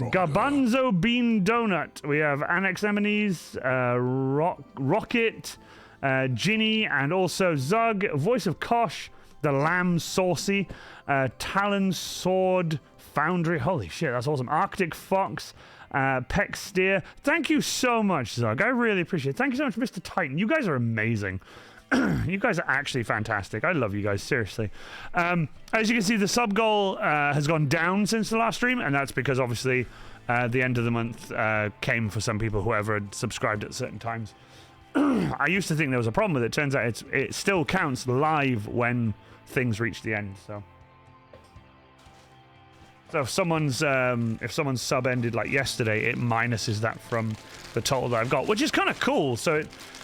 Garbanzo Bean Donut. We have Annex Emenes, Rocket, Ginny, and also Zug, Voice of Kosh, the Lamb Saucy, Talon Sword Foundry. Holy shit, that's awesome. Arctic Fox, Peck Steer. Thank you so much, Zug. I really appreciate it. Thank you so much, Mr. Titan. You guys are amazing. You guys are actually fantastic. I love you guys, seriously. As you can see, the sub goal has gone down since the last stream, and that's because obviously the end of the month came for some people, whoever had subscribed at certain times. I used to think there was a problem with it. Turns out it still counts live when things reach the end. So if someone's sub ended like yesterday, it minuses that from the total that I've got, which is kind of cool. So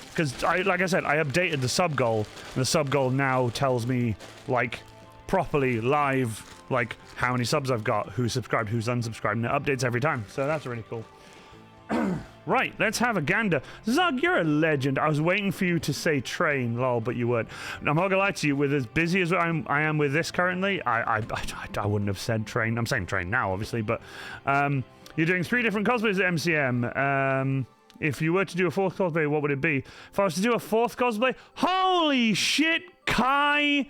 because like I said, I updated the sub goal, and the sub goal now tells me like properly live like how many subs I've got, who's subscribed, who's unsubscribed, and it updates every time. So that's really cool. Right, let's have a gander. Zug, you're a legend. I was waiting for you to say train, lol, but you weren't. I'm not gonna lie to you, with as busy as I am with this currently, I wouldn't have said train. I'm saying train now, obviously, but you're doing 3 different cosplays at MCM. If you were to do a 4th cosplay, what would it be? If I was to do a 4th cosplay, holy shit, Kai!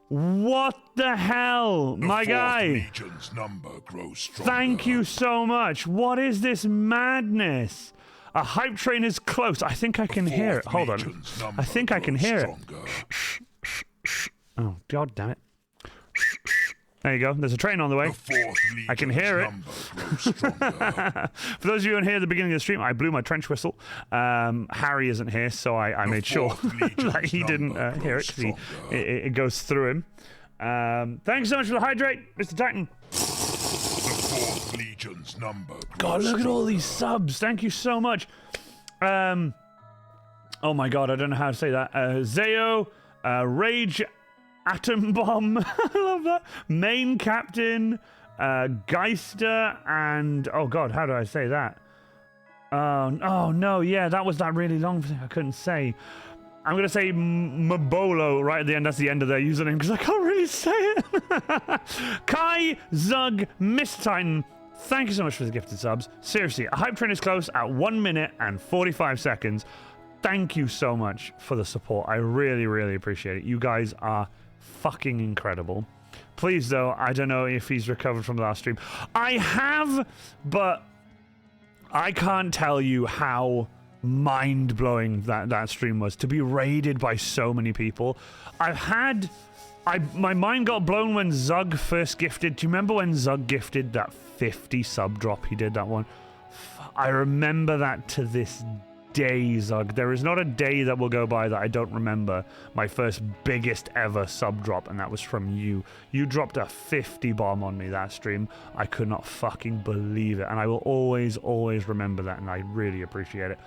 What the hell, my guy? Thank you so much. What is this madness? A hype train is close. I think I can hear it. Hold on. I think I can hear it. Oh, god damn it. There you go. There's a train on the way. I can hear it. For those of you who aren't here at the beginning of the stream, I blew my trench whistle. Harry isn't here, so I made sure that he didn't hear it because it goes through him. Thanks so much for the hydrate, Mr. Titan. God, look at all these subs. Thank you so much. Oh my god, I don't know how to say that. Zeo, Rage Atom Bomb. I love that. Main Captain, Geister, and oh god, how do I say that? Oh no, yeah, that was that really long thing I couldn't say. I'm gonna say Mabolo right at the end. That's the end of their username because I can't really say it. Kai, Zug, Mr. Titan, thank you so much for the gifted subs. Seriously, a hype train is close at 1 minute and 45 seconds. Thank you so much for the support. I really, really appreciate it. You guys are fucking incredible. Please, though, I don't know if he's recovered from the last stream. I have, but I can't tell you how mind-blowing that stream was. To be raided by so many people. My mind got blown when Zug first gifted. Do you remember when Zug gifted that 50 sub drop? He did that one. I remember that to this day, Zug. There is not a day that will go by that I don't remember my first biggest ever sub drop, and that was from you. You dropped a 50 bomb on me that stream. I could not fucking believe it, and I will always remember that, and I really appreciate it.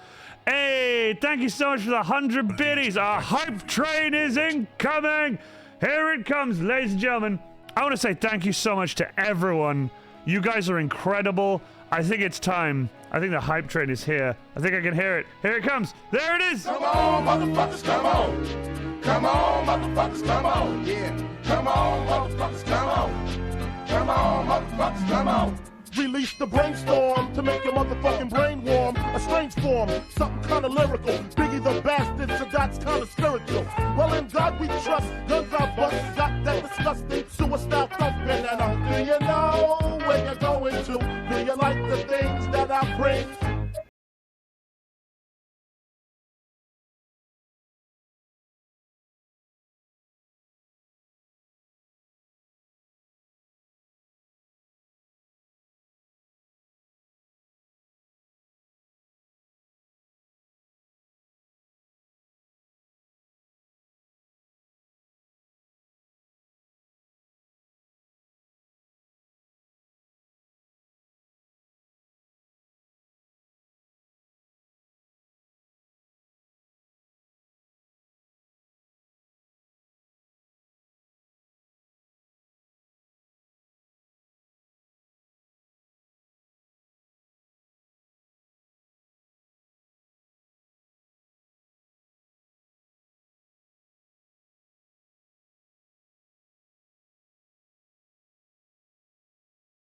Hey, thank you so much for the 100 biddies. Our hype train is incoming. Here it comes, ladies and gentlemen. I want to say thank you so much to everyone. You guys are incredible. I think it's time. I think the hype train is here. I think I can hear it. Here it comes. There it is. Come on, motherfuckers, come on. Come on, motherfuckers, come on. Yeah. Come on, motherfuckers, come on. Come on, motherfuckers, come on. Release the brainstorm to make your motherfucking brain warm. A strange form, something kind of lyrical. Biggie the bastard, so that's kind of spiritual. Well, in God we trust, guns are bust. Got that disgusting suicide thumping. And do you know where you're going to? Do you like the things that I bring?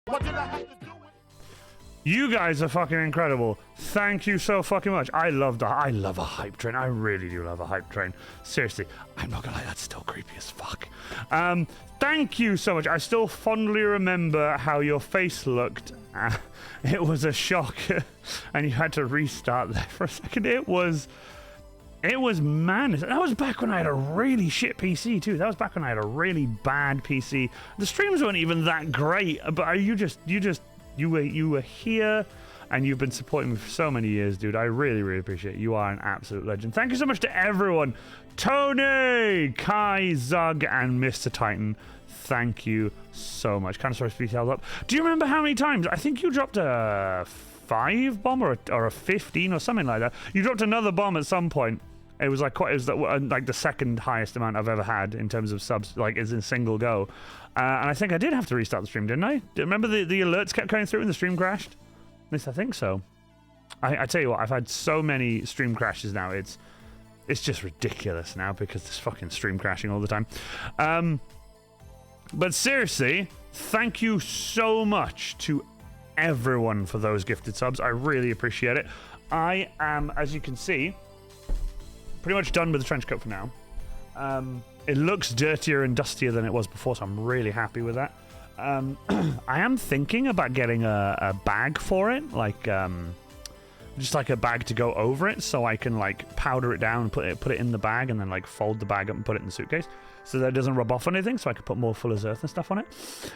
What did I have to do with? You guys are fucking incredible. Thank you so fucking much. I love a hype train. I really do love a hype train. Seriously, I'm not gonna lie, that's still creepy as fuck. Thank you so much. I still fondly remember how your face looked. It was a shock, and you had to restart there for a second. It was madness. That was back when I had a really shit PC too. That was back when I had a really bad PC. The streams weren't even that great, but you were here, and you've been supporting me for so many years, dude. I really, really appreciate it. You are an absolute legend. Thank you so much to everyone. Tony, Kai, Zug, and Mr. Titan. Thank you so much. Kind of sorry to be held up. Do you remember how many times? I think you dropped a 5 bomb or a 15 or something like that. You dropped another bomb at some point. It was like the second highest amount I've ever had in terms of subs, like is in single go. And I think I did have to restart the stream, didn't I? Remember the alerts kept coming through and the stream crashed? At least I think so. I tell you what, I've had so many stream crashes now. It's just ridiculous now because there's fucking stream crashing all the time. But seriously, thank you so much to everyone for those gifted subs. I really appreciate it. I am, as you can see, pretty much done with the trench coat for now. It looks dirtier and dustier than it was before, so I'm really happy with that. I am thinking about getting a bag for it, like just like a bag to go over it, so I can like powder it down and put it in the bag, and then like fold the bag up and put it in the suitcase, so that it doesn't rub off on anything, so I can put more Fuller's Earth and stuff on it.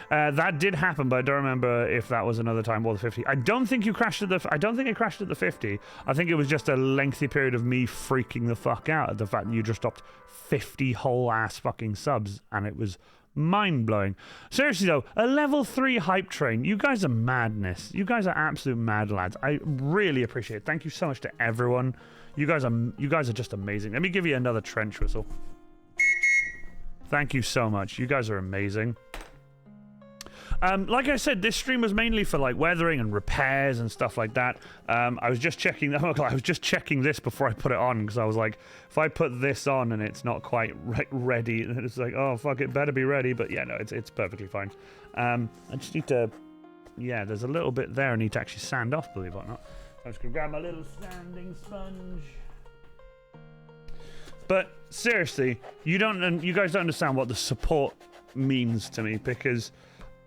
That did happen, but I don't remember if that was another time or the 50. I don't think you crashed at the. I don't think it crashed at the 50. I think it was just a lengthy period of me freaking the fuck out at the fact that you just stopped 50 whole ass fucking subs, and it was mind-blowing. Seriously though, a level 3 hype train. You guys are madness. You guys are absolute mad lads. I really appreciate it. Thank you so much to everyone. You guys are just amazing. Let me give you another trench whistle. Thank you so much. You guys are amazing. Like I said, this stream was mainly for like weathering and repairs and stuff like that. I was just checking. I was just checking this before I put it on because I was like, if I put this on and it's not quite ready, it's like, oh fuck, it better be ready. But yeah, no, it's perfectly fine. I just need to, yeah, there's a little bit there I need to actually sand off, believe it or not. So I'm just gonna grab my little sanding sponge. But seriously, you guys don't understand what the support means to me, because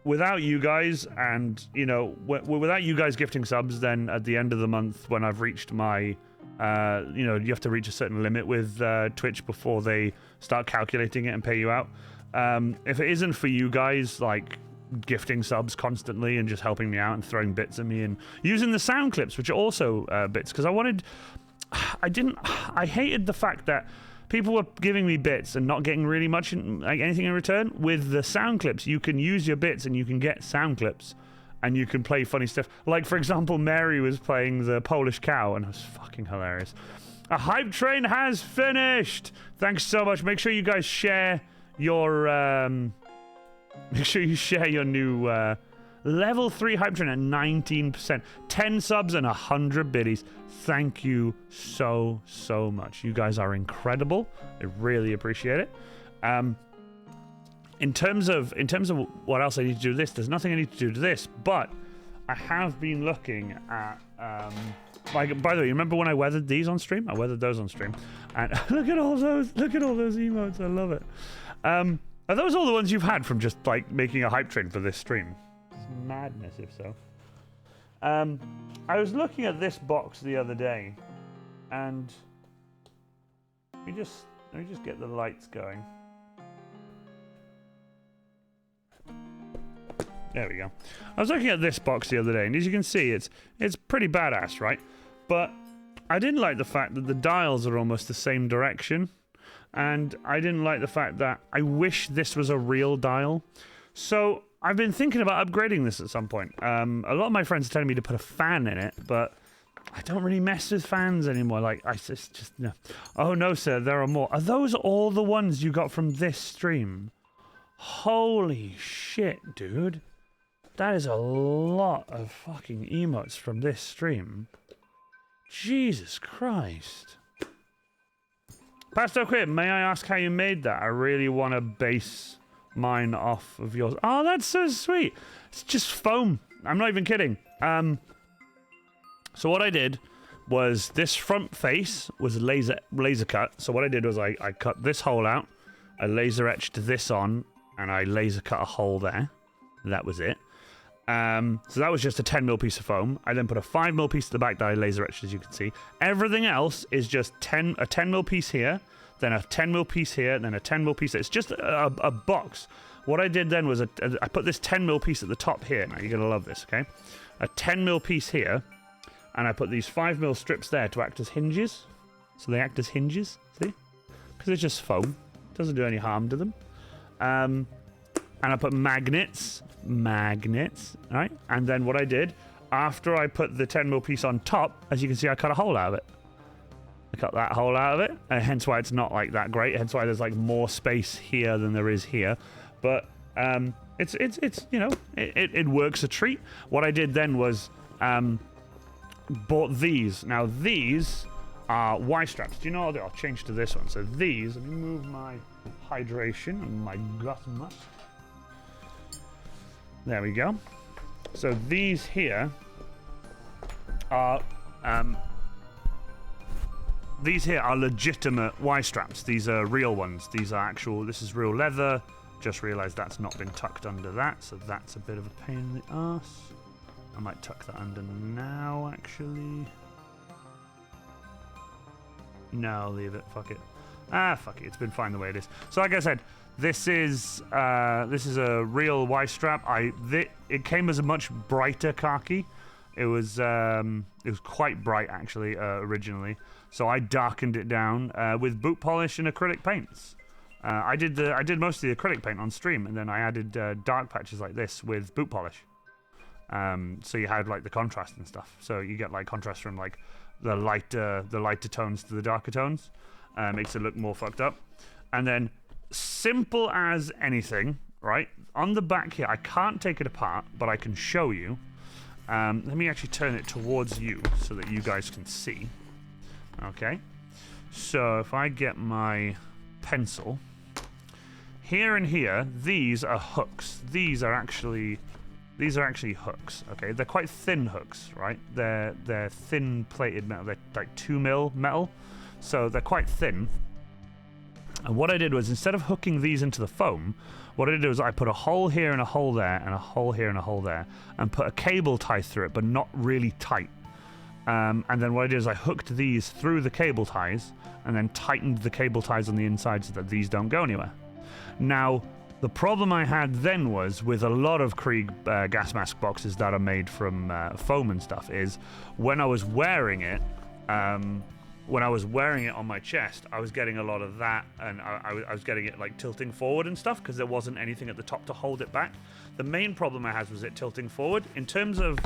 without you guys, and without you guys gifting subs, then at the end of the month when I've reached my you have to reach a certain limit with Twitch before they start calculating it and pay you out. If it isn't for you guys like gifting subs constantly and just helping me out and throwing bits at me and using the sound clips, which are also bits, because I hated the fact that people were giving me bits and not getting really much, like anything in return. With the sound clips, you can use your bits and you can get sound clips and you can play funny stuff. Like, for example, Mary was playing the Polish cow and it was fucking hilarious. A hype train has finished! Thanks so much. Make sure you guys share your, new, level 3 hype train at 19%. 10 subs and 100 biddies. Thank you so much. You guys are incredible. I really appreciate it. In terms of what else I need to do to this, there's nothing I need to do to this, but I have been looking at like, by the way, you remember when I weathered these on stream? I weathered those on stream. And look at all those emotes. I love it. Are those all the ones you've had from just like making a hype train for this stream? It's madness if so. I was looking at this box the other day, and let me just get the lights going. There we go. I was looking at this box the other day, and as you can see, it's pretty badass, right? But I didn't like the fact that the dials are almost the same direction, and I didn't like the fact that I wish this was a real dial. So I've been thinking about upgrading this at some point. A lot of my friends are telling me to put a fan in it, but I don't really mess with fans anymore. Like, just no. Oh no, sir, there are more. Are those all the ones you got from this stream? Holy shit, dude. That is a lot of fucking emotes from this stream. Jesus Christ. Pastor Quip, may I ask how you made that? I really want to base mine off of yours. Oh, that's so sweet. It's just foam. I'm not even kidding. So what I did was this front face was laser cut. So what I did was I cut this hole out, I laser etched this on, and I laser cut a hole there. That was it. So that was just a 10mm piece of foam. I then put a 5mm piece to the back that I laser etched, as you can see. Everything else is just a 10mm piece here, then a 10mm piece here, then a 10mm piece there. It's just a box. What I did then was I put this 10mm piece at the top here. Now, you're going to love this, okay? A 10mm piece here, and I put these 5mm strips there to act as hinges. So they act as hinges, see? Because it's just foam. It doesn't do any harm to them. And I put magnets, right? And then what I did, after I put the 10mm piece on top, as you can see, I cut a hole out of it. I cut that hole out of it, and hence why it's not like that great. Hence why there's like more space here than there is here. But it's you know, it works a treat. What I did then was bought these. Now these are Y straps. Do you know what I'll do? I'll change to this one. So these, let me move my hydration and my gut mask. There we go. So these here are legitimate Y straps. These are real ones. These are actual. This is real leather. Just realised that's not been tucked under that, so that's a bit of a pain in the arse. I might tuck that under now, actually. No, I'll leave it. Fuck it. Fuck it. It's been fine the way it is. So, like I said, this is a real Y strap. It came as a much brighter khaki. It was quite bright actually originally. So I darkened it down with boot polish and acrylic paints. I did most of the acrylic paint on stream, and then I added dark patches like this with boot polish. So you had like the contrast and stuff. So you get like contrast from like the lighter tones to the darker tones. Makes it look more fucked up. And then simple as anything, right? On the back here, I can't take it apart, but I can show you. Let me actually turn it towards you so that you guys can see. Okay. So if I get my pencil, here and here, these are hooks. These are actually hooks. Okay, they're quite thin hooks, right? They're thin plated metal. They're like 2 mil metal, so they're quite thin. And what I did was, instead of hooking these into the foam, what I did was I put a hole here and a hole there and a hole here and a hole there, and put a cable tie through it, but not really tight. And then what I did is I hooked these through the cable ties and then tightened the cable ties on the inside so that these don't go anywhere. Now, the problem I had then was, with a lot of Krieg gas mask boxes that are made from foam and stuff, is when I was wearing it, on my chest, I was getting a lot of that, and I was getting it like tilting forward and stuff, because there wasn't anything at the top to hold it back. The main problem I had was it tilting forward. In terms of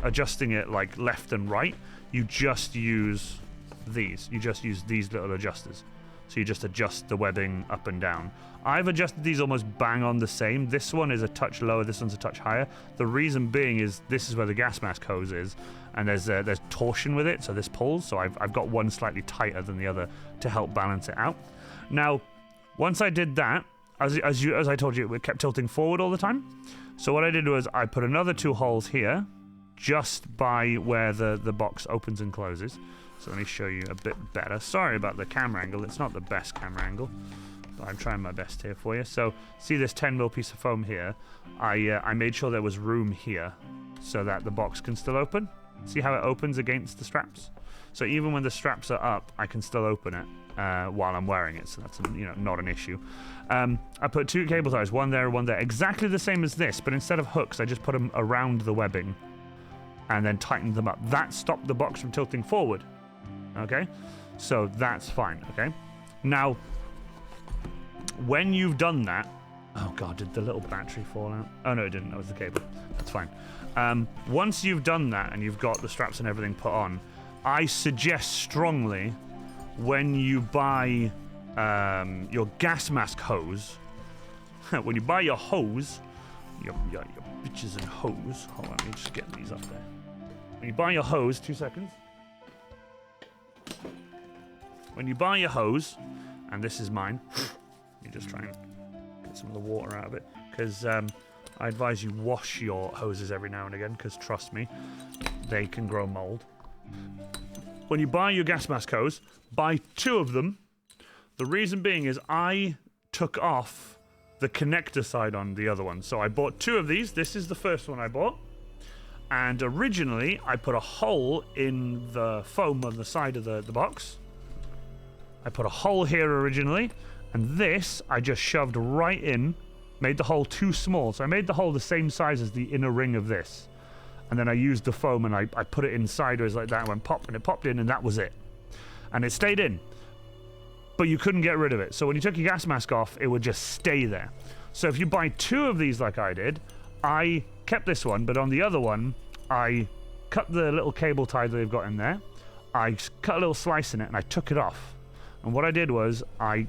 adjusting it like left and right, you just use these. You just use these little adjusters. So you just adjust the webbing up and down. I've adjusted these almost bang on the same. This one is a touch lower, this one's a touch higher. The reason being is this is where the gas mask hose is, and there's torsion with it, so this pulls. So I've got one slightly tighter than the other to help balance it out. Now, once I did that, as I told you, it kept tilting forward all the time. So what I did was I put another 2 holes here, just by where the box opens and closes. So let me show you a bit better. Sorry about the camera angle. It's not the best camera angle, but I'm trying my best here for you. So see this 10mm piece of foam here? I made sure there was room here so that the box can still open. See how it opens against the straps? So even when the straps are up, I can still open it while I'm wearing it. So that's not an issue. I put 2 cable ties, one there, exactly the same as this, but instead of hooks, I just put them around the webbing and then tightened them up. That stopped the box from tilting forward. Okay, so that's fine. Okay, now when you've done that, oh god, did the little battery fall out? Oh no, it didn't. That was the cable. That's fine. Once you've done that and you've got the straps and everything put on, I suggest strongly, when you buy your gas mask hose, when you buy your hose, your bitches and hose. Hold on, let me just get these up there. When you buy your hose, 2 seconds. When you buy your hose, and this is mine, you just try and get some of the water out of it, because I advise you wash your hoses every now and again, because trust me, they can grow mold. When you buy your gas mask hose, buy 2 of them. The reason being is I took off the connector side on the other one, so I bought 2 of these. This is the first one I bought. And originally, I put a hole in the foam on the side of the box. I put a hole here originally, and this I just shoved right in, made the hole too small. So I made the hole the same size as the inner ring of this. And then I used the foam and I put it in sideways like that, and went pop, and it popped in, and that was it. And it stayed in. But you couldn't get rid of it. So when you took your gas mask off, it would just stay there. So if you buy 2 of these like I did, I kept this one, but on the other one, I cut the little cable tie that they've got in there. I cut a little slice in it, and I took it off. And what I did was I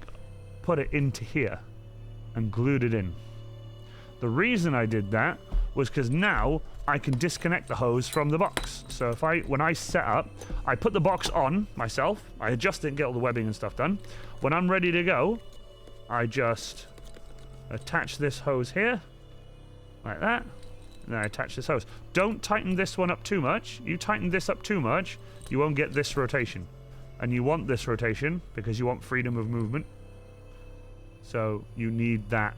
put it into here and glued it in. The reason I did that was because now I can disconnect the hose from the box. So when I set up, I put the box on myself, I adjust it and get all the webbing and stuff done. When I'm ready to go, I just attach this hose here, like that, and then I attach this hose. Don't tighten this one up too much. You tighten this up too much, you won't get this rotation. And you want this rotation because you want freedom of movement. So you need that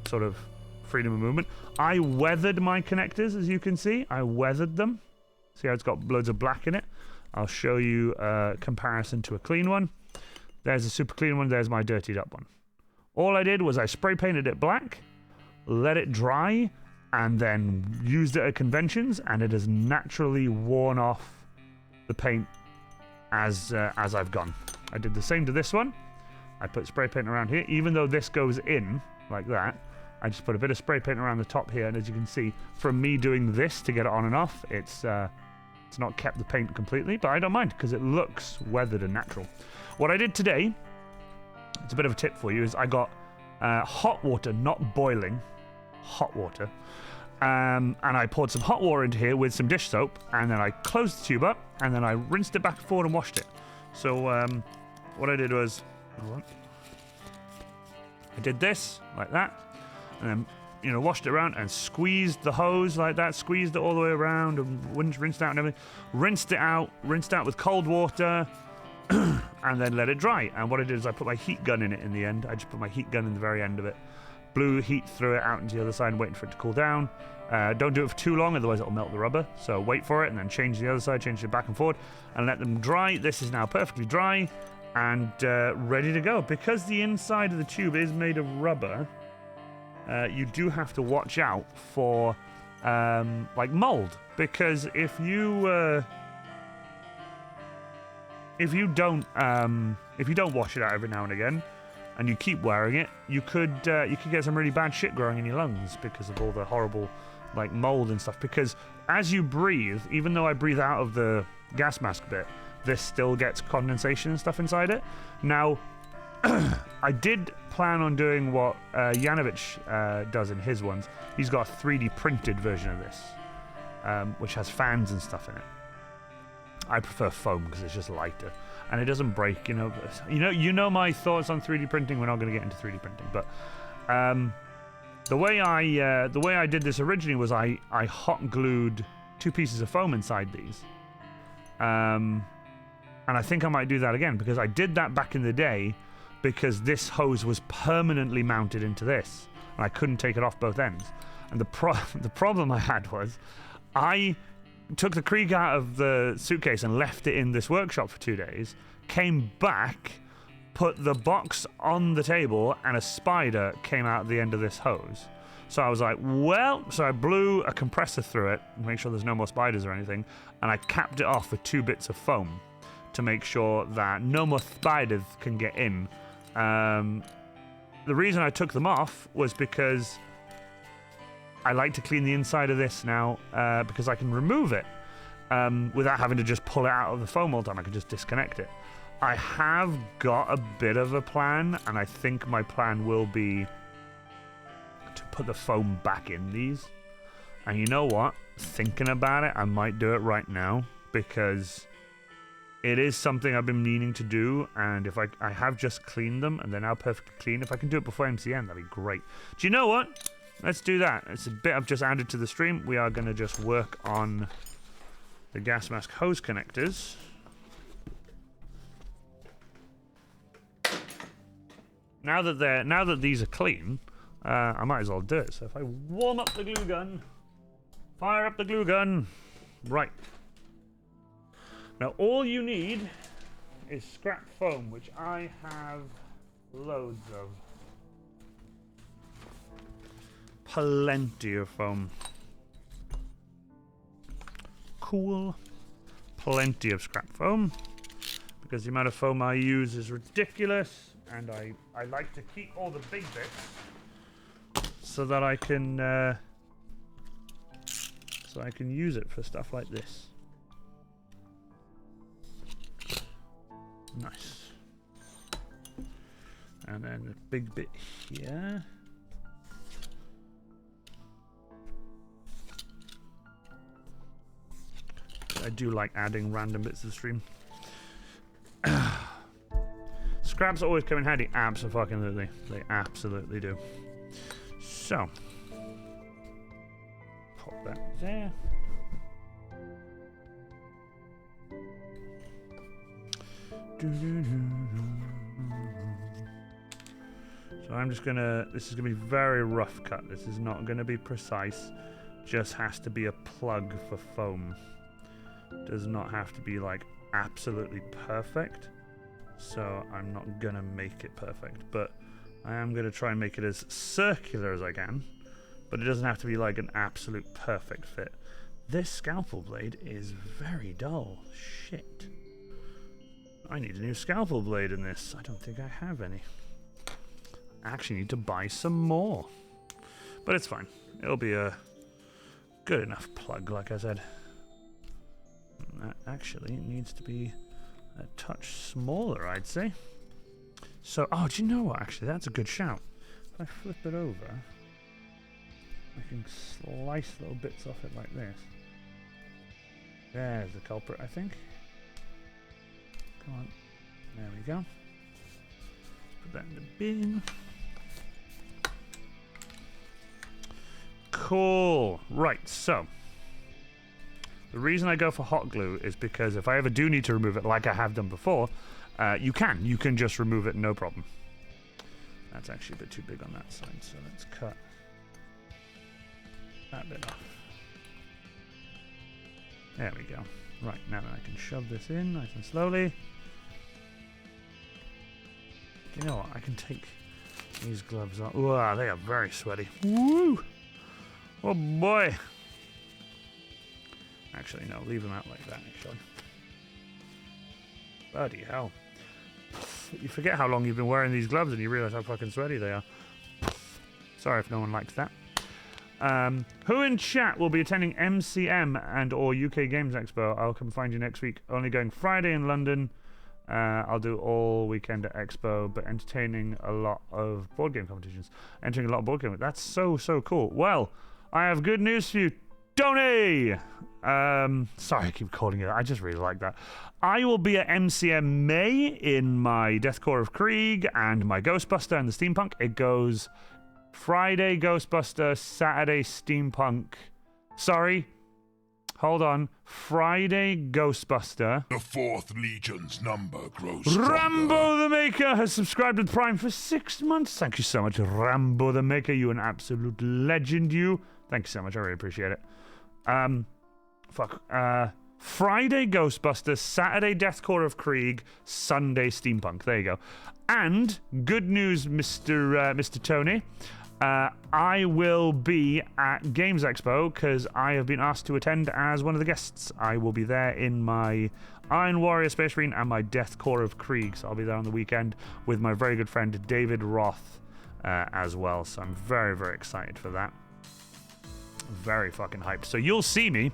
sort of freedom of movement. I weathered my connectors, as you can see. I weathered them. See how it's got loads of black in it? I'll show you a comparison to a clean one. There's a super clean one. There's my dirtied up one. All I did was I spray painted it black, let it dry, and then used it at conventions, and it has naturally worn off the paint as I've gone. I did the same to this one. I put spray paint around here. Even though this goes in like that, I just put a bit of spray paint around the top here, and as you can see, from me doing this to get it on and off, it's not kept the paint completely, but I don't mind because it looks weathered and natural. What I did today it's a bit of a tip for you, is I got hot water, not boiling, hot water. And I poured some hot water into here with some dish soap, and then I closed the tube up, and then I rinsed it back and forward and washed it. So what I did was, I did this like that, and then washed it around and squeezed the hose like that, squeezed it all the way around, and rinsed out and everything. Rinsed out with cold water, and then let it dry. And what I did is I put my heat gun in it in the end. I just put my heat gun in the very end of it. Blew heat through it out into the other side, waiting for it to cool down. Don't do it for too long, otherwise it'll melt the rubber. So wait for it, and then change the other side, change it back and forward, and let them dry. This is now perfectly dry and ready to go. Because the inside of the tube is made of rubber, you do have to watch out for like mold, because if you don't wash it out every now and again, and you keep wearing it, you could get some really bad shit growing in your lungs because of all the horrible like mold and stuff. Because as you breathe, even though I breathe out of the gas mask bit, this still gets condensation and stuff inside it. Now, I did plan on doing what Yanovich does in his ones. He's got a 3D printed version of this, which has fans and stuff in it. I prefer foam because it's just lighter and it doesn't break. You know my thoughts on 3D printing. We're not going to get into 3D printing, but the way I did this originally was I hot glued 2 pieces of foam inside these, and I think I might do that again, because I did that back in the day, because this hose was permanently mounted into this and I couldn't take it off both ends. And the problem I had was I took the Krieg out of the suitcase and left it in this workshop for 2 days, came back, put the box on the table, and a spider came out the end of this hose. So I was like, so I blew a compressor through it to make sure there's no more spiders or anything, and I capped it off with 2 bits of foam to make sure that no more spiders can get in. The reason I took them off was because I like to clean the inside of this now, because I can remove it without having to just pull it out of the foam all the time. I can just disconnect it. I have got a bit of a plan, and I think my plan will be to put the foam back in these. And you know what? Thinking about it, I might do it right now, because it is something I've been meaning to do, and if I have just cleaned them and they're now perfectly clean. If I can do it before MCM, that'd be great. Do you know what? Let's do that. It's a bit I've just added to the stream. We are going to just work on the gas mask hose connectors. Now that these are clean, I might as well do it. So if I warm up the glue gun, fire up the glue gun. Right. Now all you need is scrap foam, which I have loads of. Plenty of foam. Cool. Plenty of scrap foam, because the amount of foam I use is ridiculous, and I like to keep all the big bits so that I can use it for stuff like this. Nice. And then the big bit here. I do like adding random bits to the stream. Scraps always come in handy. Absolutely. They absolutely do. So, pop that there. So I'm just gonna, this is gonna be very rough cut. This is not gonna be precise. Just has to be a plug for foam. Does not have to be like absolutely perfect. So I'm not gonna make it perfect, but I am gonna try and make it as circular as I can. But it doesn't have to be like an absolute perfect fit. This scalpel blade is very dull. Shit. I need a new scalpel blade in this. I don't think I have any. I actually need to buy some more. But it's fine. It'll be a good enough plug, like I said. That actually needs to be a touch smaller, I'd say. So, oh, do you know what? Actually, that's a good shout. If I flip it over, I can slice little bits off it like this. There's the culprit, I think. Come on. There we go. Put that in the bin. Cool. Right, so the reason I go for hot glue is because if I ever do need to remove it, like I have done before, you can just remove it, no problem. That's actually a bit too big on that side, so let's cut that bit off. There we go. Right, now I can shove this in nice and slowly. You know what? I can take these gloves off. Wow, they are very sweaty. Woo! Oh boy! Actually, no, leave them out like that, actually. Bloody hell. You forget how long you've been wearing these gloves and you realise how fucking sweaty they are. Sorry if no one likes that. Who in chat will be attending MCM and or UK Games Expo? I'll come find you next week. Only going Friday in London. I'll do all weekend at Expo, but entertaining a lot of board game competitions. Entering a lot of board game. That's so cool. Well, I have good news for you, Tony! Sorry I keep calling it. I just really like that. I will be at MCM May in my Death Korps of Krieg and my Ghostbuster and the Steampunk. It goes Friday Ghostbuster, Saturday Steampunk. Sorry. Hold on. Friday Ghostbuster. The 4th Legion's number grows stronger. Rambo the Maker has subscribed with Prime for 6 months. Thank you so much, Rambo the Maker. You an absolute legend, you. Thank you so much. I really appreciate it. Friday Ghostbuster, Saturday Death Korps of Krieg, Sunday Steampunk. There you go. And good news, Mr. Tony. I will be at Games Expo because I have been asked to attend as one of the guests. I will be there in my Iron Warrior Space Marine and my Death Korps of Krieg. So I'll be there on the weekend with my very good friend David Roth as well. So I'm very, very excited for that. Very fucking hyped. So you'll see me.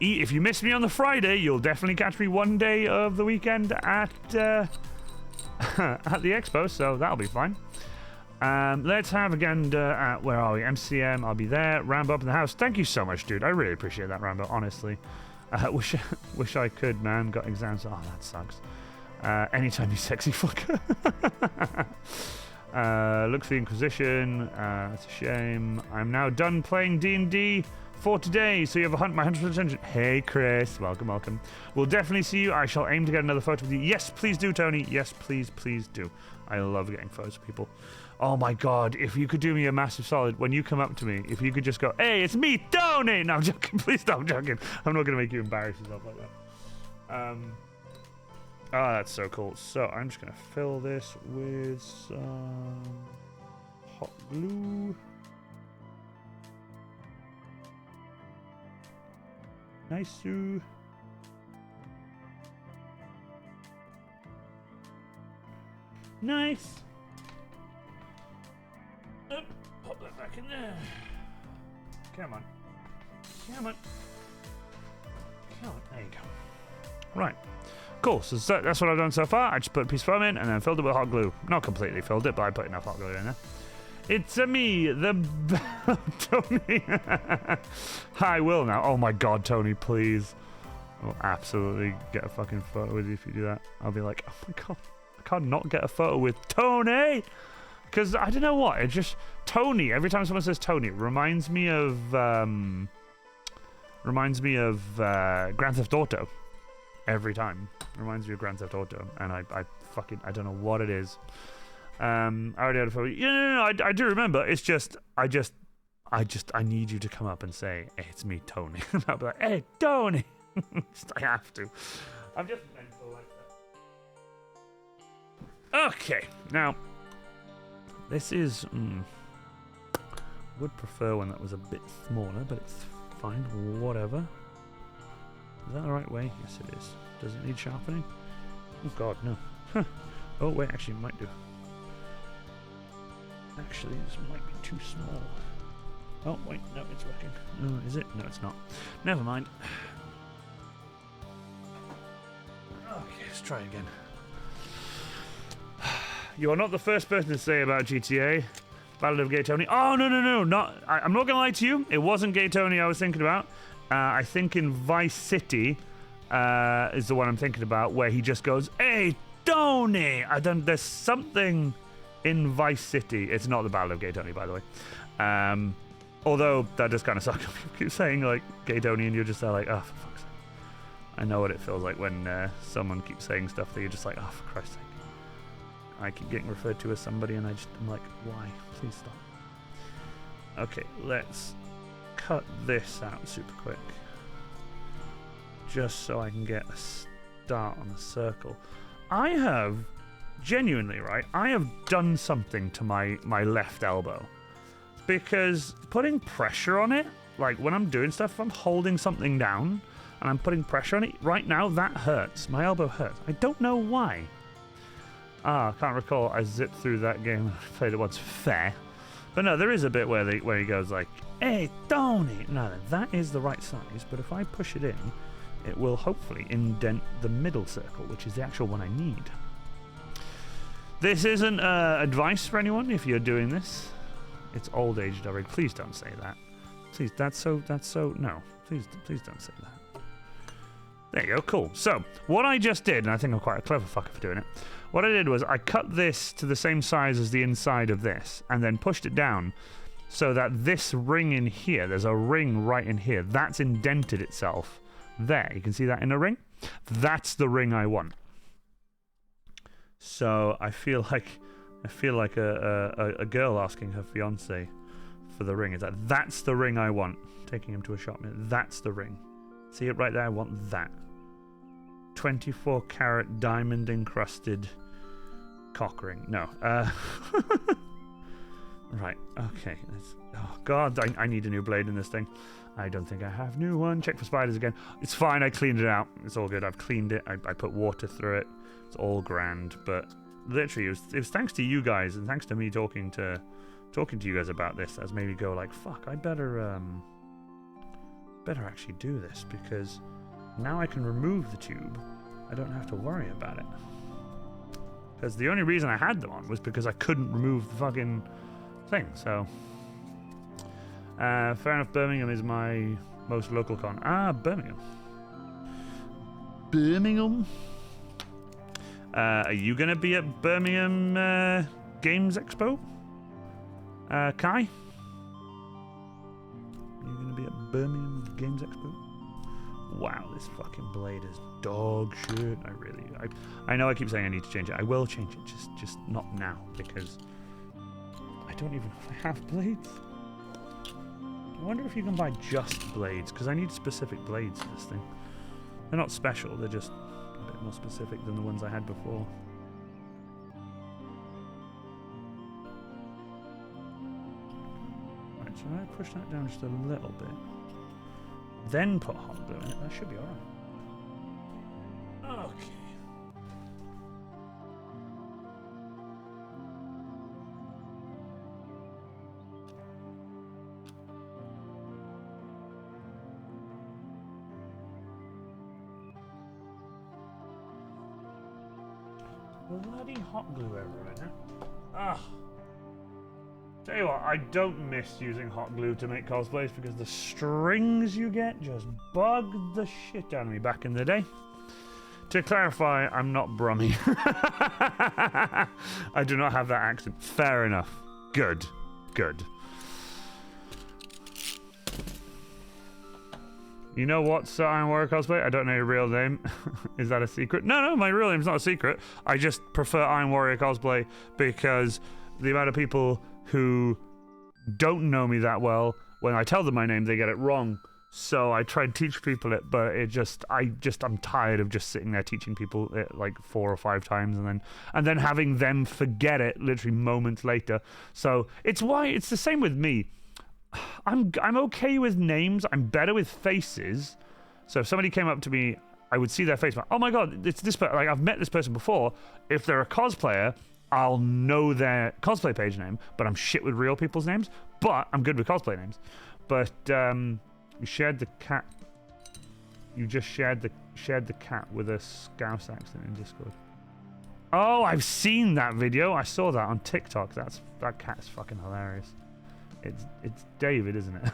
If you miss me on the Friday, you'll definitely catch me one day of the weekend at at the expo. So that'll be fine. Let's have again. Where are we? MCM. I'll be there. Rambo up in the house. Thank you so much, dude. I really appreciate that, Rambo. Honestly, wish I could, man. Got exams. Oh, that sucks. Anytime, you sexy fucker. Look for the Inquisition. That's a shame. I'm now done playing D&D for today, so you have my 100% attention. Hey, Chris. Welcome. We'll definitely see you. I shall aim to get another photo with you. Yes, please do, Tony. Yes, please do. I love getting photos of people. Oh, my God. If you could do me a massive solid, when you come up to me, if you could just go, hey, it's me, Tony. No, I'm joking. Please stop joking. I'm not going to make you embarrass yourself like that. Oh, that's so cool. So I'm just going to fill this with some hot glue. Nice. Nice. Pop that back in there. Come on. There you go. Right. Cool, so that's what I've done so far. I just put a piece of foam in and then filled it with hot glue. Not completely filled it, but I put enough hot glue in there. It's me, Tony. I will now. Oh my God, Tony, please. I'll absolutely get a fucking photo with you if you do that. I'll be like, oh my God, I can't not get a photo with Tony. Because I don't know what, it just, Tony, every time someone says Tony, it reminds me of Grand Theft Auto. Every time. Reminds me of Grand Theft Auto. And I don't know what it is. I already had a photo. No, I do remember. It's just, I need you to come up and say, hey, it's me, Tony. And I'll be like, hey, Tony. I have to. I'm just mental like that. Okay, now, this is, would prefer one that was a bit smaller, but it's fine, whatever. Is that the right way? Yes, it is. Does it need sharpening? Oh, God, no. Huh. Oh, wait, actually, it might do. Actually, this might be too small. Oh, wait, no, it's working. No, is it? No, it's not. Never mind. Okay, let's try again. You are not the first person to say about GTA. Ballad of Gay Tony. Oh, no. I'm not going to lie to you. It wasn't Gay Tony I was thinking about. I think in Vice City is the one I'm thinking about, where he just goes, "Hey, Tony!" There's something in Vice City. It's not the Ballad of Gay Tony, by the way. Although that does kind of suck. You keep saying like Gay Tony and you're just there like, oh, for fuck's sake. I know what it feels like when someone keeps saying stuff that you're just like, oh, for Christ's sake. I keep getting referred to as somebody and I'm like, why? Please stop. Okay, let's cut this out super quick. Just so I can get a start on the circle. I have, genuinely, right, I have done something to my left elbow. Because putting pressure on it, like when I'm doing stuff, if I'm holding something down and I'm putting pressure on it, right now that hurts. My elbow hurts. I don't know why. I can't recall. I zipped through that game. I played it once. Fair. But no, there is a bit where he goes like, "Hey, Tony!" No, that is the right size, but if I push it in, it will hopefully indent the middle circle, which is the actual one I need. This isn't advice for anyone if you're doing this. It's old age, Derek. Please don't say that. Please, that's so, no. Please don't say that. There you go, cool. So, what I just did, and I think I'm quite a clever fucker for doing it, what I did was I cut this to the same size as the inside of this, and then pushed it down so that this ring in here, there's a ring right in here, that's indented itself there. You can see that in a ring? That's the ring I want. So, I feel like a girl asking her fiance for the ring. Is that's the ring I want. Taking him to a shop. That's the ring. See it right there? I want that. 24 karat diamond encrusted cock ring. No. Right. Okay. Oh God, I need a new blade in this thing. I don't think I have new one. Check for spiders again. It's fine. I cleaned it out. It's all good. I've cleaned it. I put water through it. It's all grand. But literally, it was thanks to you guys and thanks to me talking to you guys about this that's made me go like, fuck, I better actually do this, because now I can remove the tube. I don't have to worry about it. Because the only reason I had them on was because I couldn't remove the fucking thing. So fair enough. Birmingham is my most local con. Birmingham. Are you going to be at Birmingham Games Expo? Kai? Are you going to be at Birmingham Games Expo? Wow, this fucking blade is dog shit. I know I keep saying I need to change it. I will change it, just not now, because I don't even know if I have blades. I wonder if you can buy just blades, because I need specific blades for this thing. They're not special, they're just a bit more specific than the ones I had before. Right, so I push that down just a little bit. Then put hot glue in it, that should be alright. Okay. Bloody hot glue everywhere now. Tell you what, I don't miss using hot glue to make cosplays, because the strings you get just bugged the shit out of me back in the day. To clarify, I'm not Brummy. I do not have that accent. Fair enough. Good. You know what's Iron Warrior Cosplay? I don't know your real name. Is that a secret? No, my real name's not a secret. I just prefer Iron Warrior Cosplay because the amount of people who don't know me that well, when I tell them my name, they get it wrong. So I try to teach people it, but I'm tired of just sitting there teaching people it like 4 or 5 times and then having them forget it literally moments later. So it's the same with me. I'm okay with names. I'm better with faces. So if somebody came up to me, I would see their face. Like, oh my god, it's this person. Like, I've met this person before. If they're a cosplayer, I'll know their cosplay page name, but I'm shit with real people's names. But I'm good with cosplay names. But you shared the cat. You just shared the cat with a Scouse accent in Discord. Oh, I've seen that video. I saw that on TikTok. That cat's fucking hilarious. It's David, isn't it?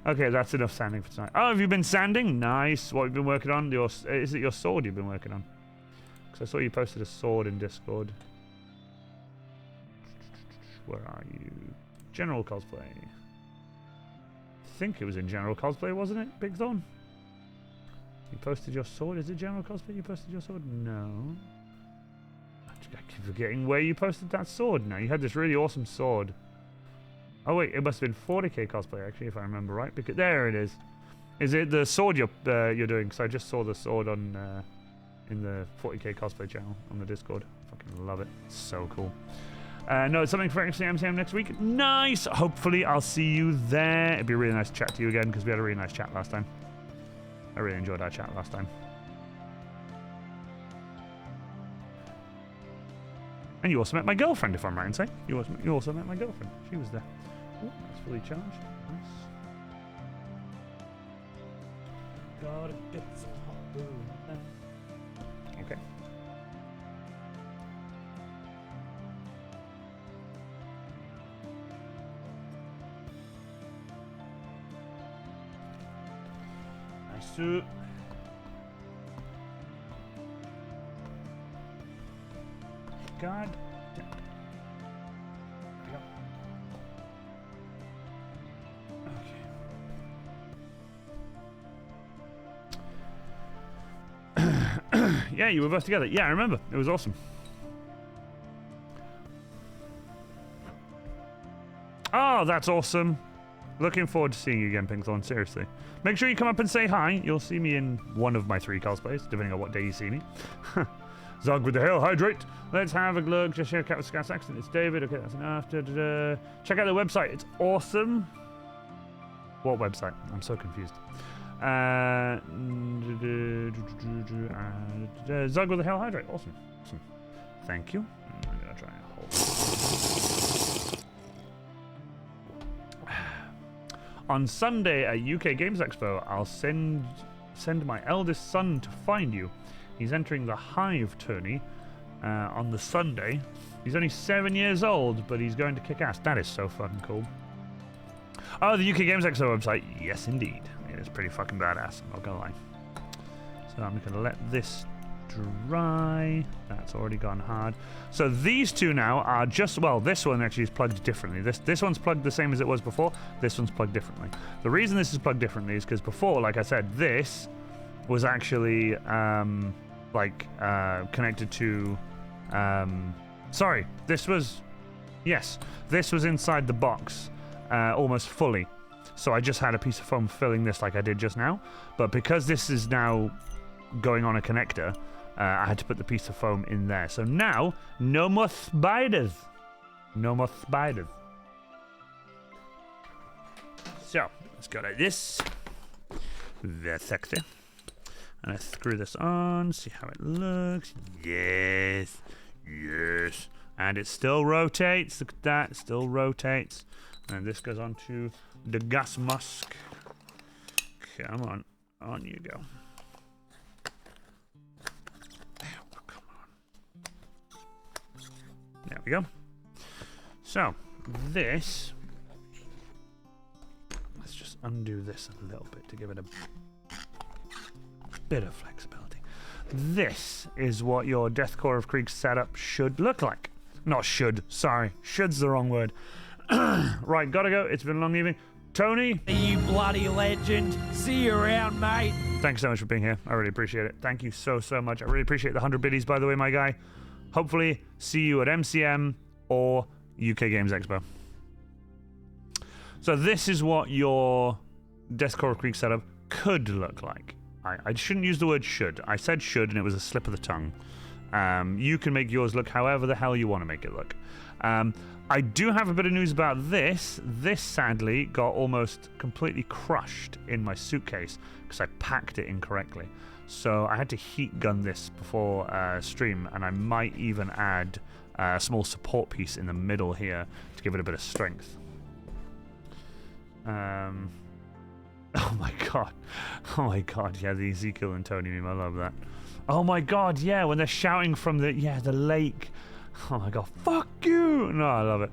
Okay, that's enough sanding for tonight. Oh, have you been sanding? Nice. What have you been working on? Is it your sword you've been working on? Because I saw you posted a sword in Discord. Where are you? General Cosplay. I think it was in General Cosplay, wasn't it, Big Thorn? You posted your sword? Is it General Cosplay you posted your sword? No. I keep forgetting where you posted that sword now. You had this really awesome sword. Oh wait, it must have been 40k cosplay actually, if I remember right. Because there it is. Is it the sword you're doing? Because I just saw the sword on in the 40k cosplay channel on the Discord. Fucking love it. It's so cool. No, it's something for MCM next week. Nice. Hopefully I'll see you there. It'd be really nice to chat to you again because we had a really nice chat last time. I really enjoyed our chat last time. And you also met my girlfriend, if I'm right in saying. You also met my girlfriend. She was there. Oh, it's fully charged. Nice. Gotta get some hot food. Okay. Nice soup. God. There we go. Okay. Yeah, you were both together. Yeah, I remember. It was awesome. Oh, that's awesome. Looking forward to seeing you again, Pinkthorn. Seriously. Make sure you come up and say hi. You'll see me in one of my 3 cosplays, depending on what day you see me. Zog with the Hail Hydrate. Let's have a look. Just check out the Scout's accent. It's David. Okay, that's enough. Check out the website. It's awesome. What website? I'm so confused. Zog with the Hail Hydrate. Awesome. Awesome. Thank you. I'm going to try and hold. On Sunday at UK Games Expo, I'll send my eldest son to find you. He's entering the Hive tourney on the Sunday. He's only 7 years old, but he's going to kick ass. That is so fucking cool. Oh, the UK Games Expo website. Yes, indeed. It is pretty fucking badass. I'm not gonna lie. So I'm gonna let this dry. That's already gone hard. So these two now are just, well, this one actually is plugged differently. This one's plugged the same as it was before. This one's plugged differently. The reason this is plugged differently is because before, like I said, this was actually connected to sorry, this was inside the box almost fully, so I just had a piece of foam filling this like I did just now, but because this is now going on a connector, I had to put the piece of foam in there. So now no more spiders, so let's go like this. Very sexy. And I screw this on, see how it looks. Yes. And it still rotates. Look at that, it still rotates. And this goes on to the gas mask. Come on you go. Come on. There we go. So, this. Let's just undo this a little bit to give it a bit of flexibility. This is what your Deathcore of Krieg setup should look like. Not should, sorry. Should's the wrong word. Right, gotta go. It's been a long evening. Tony. You bloody legend. See you around, mate. Thanks so much for being here. I really appreciate it. Thank you so much. I really appreciate the 100 biddies, by the way, my guy. Hopefully, see you at MCM or UK Games Expo. So this is what your Deathcore of Krieg setup could look like. I shouldn't use the word should. I said should, and it was a slip of the tongue. You can make yours look however the hell you want to make it look. I do have a bit of news about this. This, sadly, got almost completely crushed in my suitcase because I packed it incorrectly. So I had to heat gun this before stream, and I might even add a small support piece in the middle here to give it a bit of strength. Oh my god, yeah, the Ezekiel and Tony meme, I love that. Oh my god, yeah, when they're shouting from the lake. Oh my god, fuck you! No, I love it.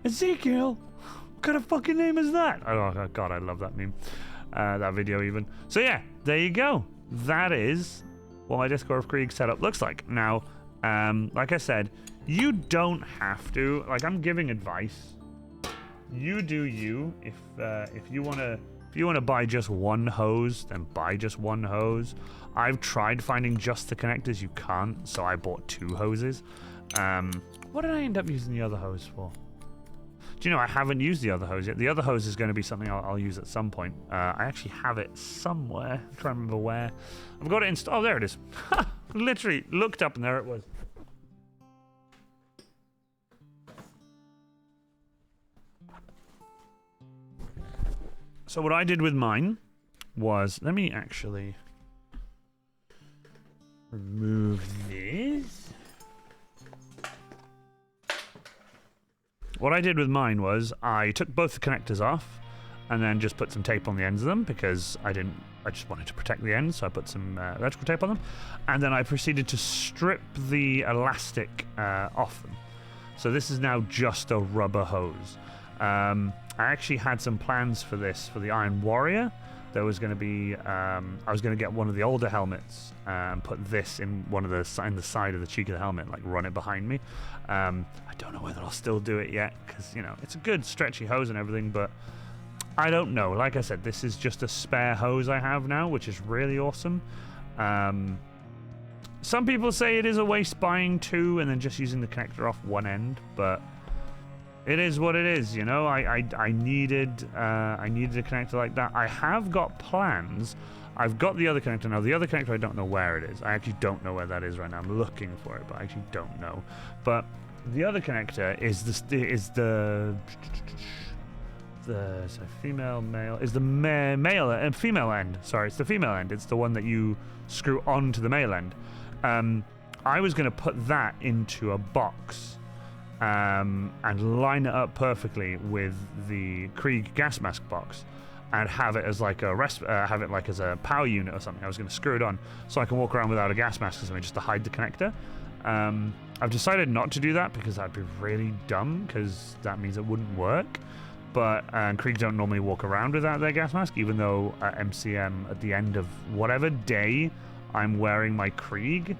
Ezekiel? What kind of fucking name is that? Oh god, I love that meme. That video even. So yeah, there you go. That is what my Discord of Krieg setup looks like. Now, like I said, you don't have to, like, I'm giving advice. You do you. If you wanna buy just one hose, then buy just one hose. I've tried finding just the connectors, you can't, so I bought 2 hoses. What did I end up using the other hose for? Do you know, I haven't used the other hose yet. The other hose is going to be something I'll use at some point. I actually have it somewhere. I'm trying to remember where. I've got it installed. Oh, there it is. Literally looked up and there it was. So what I did with mine was, let me actually remove this. What I did with mine was I took both the connectors off and then just put some tape on the ends of them because I just wanted to protect the ends, so I put some electrical tape on them. And then I proceeded to strip the elastic off them. So this is now just a rubber hose. I actually had some plans for this for the Iron Warrior. There was going to be, I was going to get one of the older helmets and put this in the side of the cheek of the helmet, like run it behind me. I don't know whether I'll still do it yet because, you know, it's a good stretchy hose and everything, but I don't know. Like I said, this is just a spare hose I have now, which is really awesome. Some people say it is a waste buying 2 and then just using the connector off one end, but it is what it is, you know. I needed a connector like that. I have got plans. I've got the other connector now. The other connector, I don't know where it is. I actually don't know where that is right now. I'm looking for it, but I actually don't know. But the other connector is the female end. Sorry, it's the female end. It's the one that you screw onto the male end. I was going to put that into a box. And line it up perfectly with the Krieg gas mask box, and have it as like as a power unit or something. I was going to screw it on so I can walk around without a gas mask or something, just to hide the connector. I've decided not to do that because that'd be really dumb, because that means it wouldn't work. But Krieg don't normally walk around without their gas mask, even though at MCM at the end of whatever day I'm wearing my Krieg.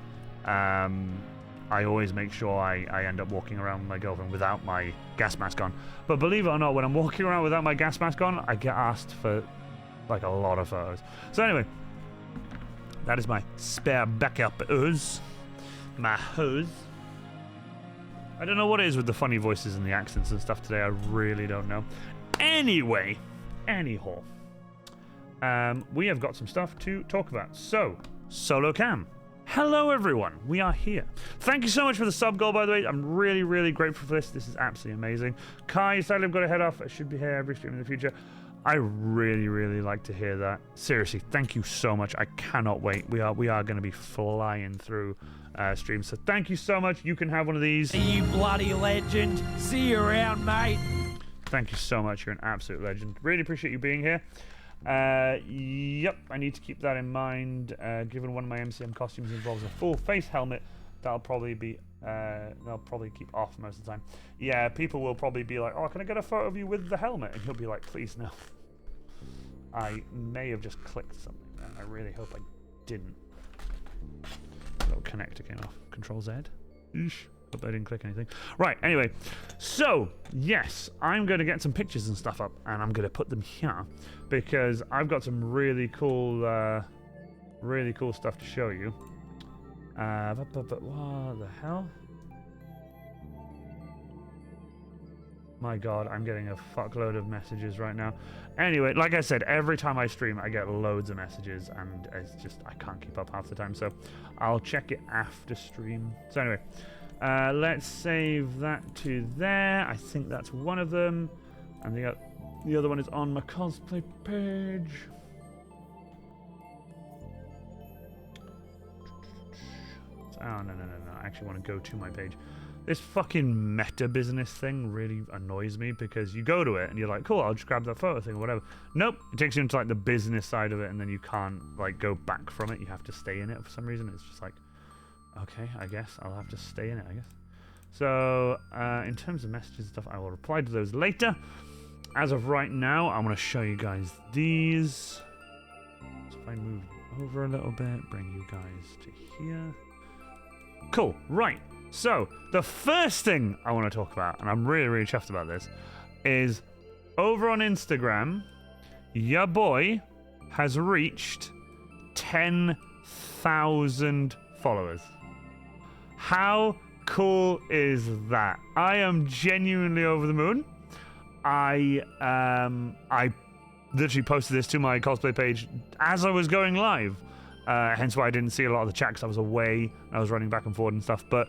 I always make sure I end up walking around with my girlfriend without my gas mask on. But believe it or not, when I'm walking around without my gas mask on, I get asked for like a lot of photos. So anyway, that is my spare backup hose. My hose. I don't know what it is with the funny voices and the accents and stuff today. I really don't know. Anyway, anyhow, we have got some stuff to talk about. So, solo cam. Hello everyone, we are here. Thank you so much for the sub goal, by the way. I'm really, really grateful for this. This is absolutely amazing. Kai, sadly I've got to head off. I should be here every stream in the future. I really, really like to hear that. Seriously, thank you so much. I cannot wait. We are going to be flying through streams. So thank you so much. You can have one of these. You bloody legend. See you around, mate. Thank you so much. You're an absolute legend. Really appreciate you being here. Yep, I need to keep that in mind. Given one of my MCM costumes involves a full face helmet, they'll probably keep off most of the time. Yeah, people will probably be like, "Oh, can I get a photo of you with the helmet?" And you'll be like, "Please no." I may have just clicked something there. I really hope I didn't. Little connector came off. Control Z. Eesh. Hope I didn't click anything. Right, anyway. So, yes, I'm going to get some pictures and stuff up, and I'm going to put them here, because I've got some really cool stuff to show you. But what the hell? My God, I'm getting a fuckload of messages right now. Anyway, like I said, every time I stream, I get loads of messages, and it's just, I can't keep up half the time, so I'll check it after stream. So anyway, let's save that to there. I think that's one of them, and the other one is on my cosplay page. Oh, no. I actually want to go to my page. This fucking meta business thing really annoys me because you go to it and you're like, cool, I'll just grab that photo thing or whatever. Nope, it takes you into like the business side of it and then you can't like go back from it. You have to stay in it for some reason. It's just like, okay, I guess I'll have to stay in it, I guess. So in terms of messages and stuff, I will reply to those later. As of right now, I want to show you guys these. So if I move over a little bit, bring you guys to here. Cool, right. So, the first thing I want to talk about, and I'm really, really chuffed about this, is over on Instagram, your boy has reached 10,000 followers. How cool is that? I am genuinely over the moon. I literally posted this to my cosplay page as I was going live. Hence why I didn't see a lot of the chat because I was away and I was running back and forth and stuff. But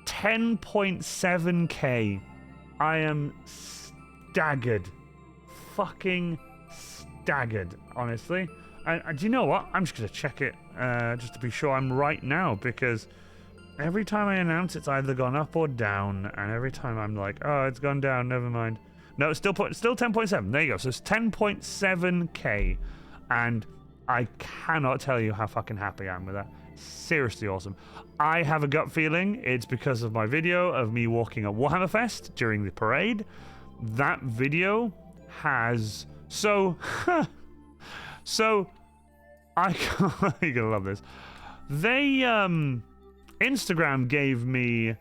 10.7k. I am staggered. Fucking staggered, honestly. And do you know what? I'm just going to check it just to be sure I'm right now because every time I announce it's either gone up or down. And every time I'm like, oh, it's gone down, never mind. No, it's still 10.7. There you go. So it's 10.7k. And I cannot tell you how fucking happy I am with that. Seriously awesome. I have a gut feeling it's because of my video of me walking at Warhammer Fest during the parade. That video has... So I... You're gonna love this. They, Instagram gave me,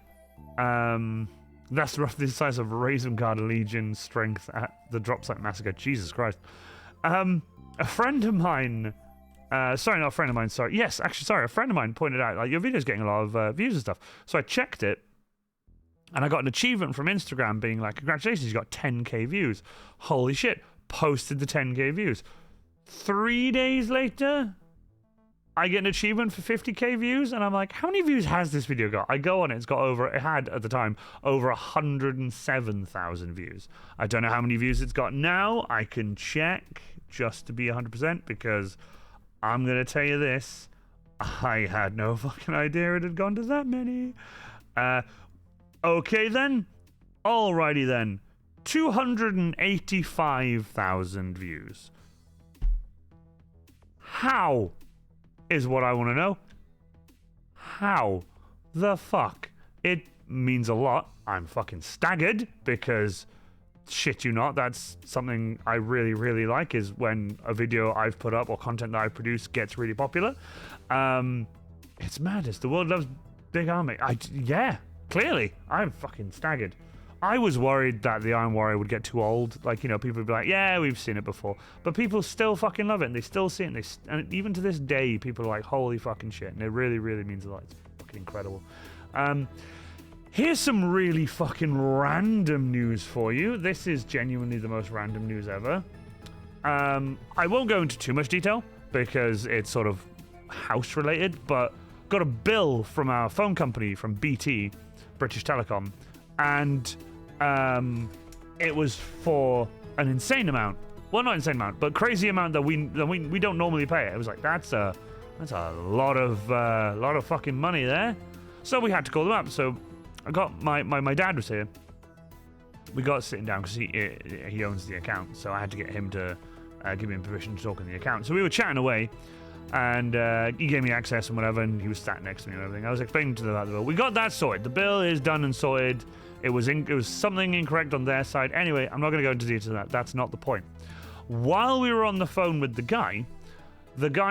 that's roughly the size of Raisin Guard Legion strength at the Drop Site Massacre. Jesus Christ. A friend of mine... sorry, not a friend of mine, sorry. Yes, actually, sorry, a friend of mine pointed out, like, your video's getting a lot of views and stuff. So I checked it, and I got an achievement from Instagram being like, congratulations, you got 10k views. Holy shit, posted the 10k views. 3 days later, I get an achievement for 50k views, and I'm like, how many views has this video got? I go on it, it had, at the time, over 107,000 views. I don't know how many views it's got now. I can check, just to be 100%, because... I'm going to tell you this, I had no fucking idea it had gone to that many. Okay then, alrighty then, 285,000 views. How is what I want to know. How the fuck? It means a lot. I'm fucking staggered because... Shit you not, that's something I really, really like, is when a video I've put up or content that I produce gets really popular. It's madness. The world loves big army. Yeah, clearly. I'm fucking staggered. I was worried that the Iron Warrior would get too old. Like, you know, people would be like, yeah, we've seen it before. But people still fucking love it, and they still see it. And even to this day, people are like, holy fucking shit. And it really, really means a lot. It's fucking incredible. Here's some really fucking random news for you. This is genuinely the most random news ever. I won't go into too much detail because it's sort of house related, but got a bill from our phone company, from BT, British Telecom, and it was for an insane amount. Well, not insane amount, but crazy amount that we don't normally pay. It was like, that's a lot of fucking money there. So we had to call them up. So I got my dad was here. We got sitting down because he owns the account, so I had to get him to give me permission to talk on the account. So we were chatting away, and he gave me access and whatever, and he was sat next to me and everything. I was explaining to them about the bill. We got that sorted. The bill is done and sorted. It was something incorrect on their side. Anyway, I'm not going to go into detail of that. That's not the point. While we were on the phone with the guy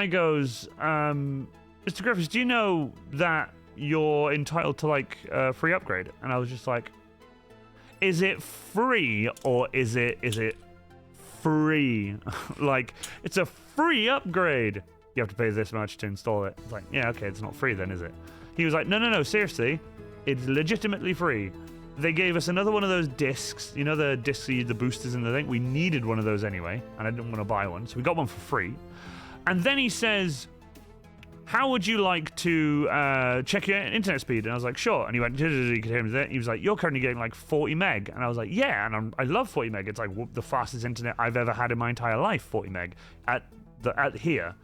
goes, Mr. Griffiths, do you know that you're entitled to like a free upgrade? And I was just like, is it free or is it free? Like, it's a free upgrade. You have to pay this much to install it. It's like, yeah, okay, it's not free then, is it? He was like, no, seriously, it's legitimately free. They gave us another one of those discs, you know, the discs, the boosters and the thing. We needed one of those anyway, and I didn't want to buy one, so we got one for free. And then he says, how would you like to check your internet speed? And I was like, sure. And he went, he could hear me. He was like, you're currently getting like 40 meg. And I was like, yeah, and I love 40 meg. It's like the fastest internet I've ever had in my entire life, 40 meg at here.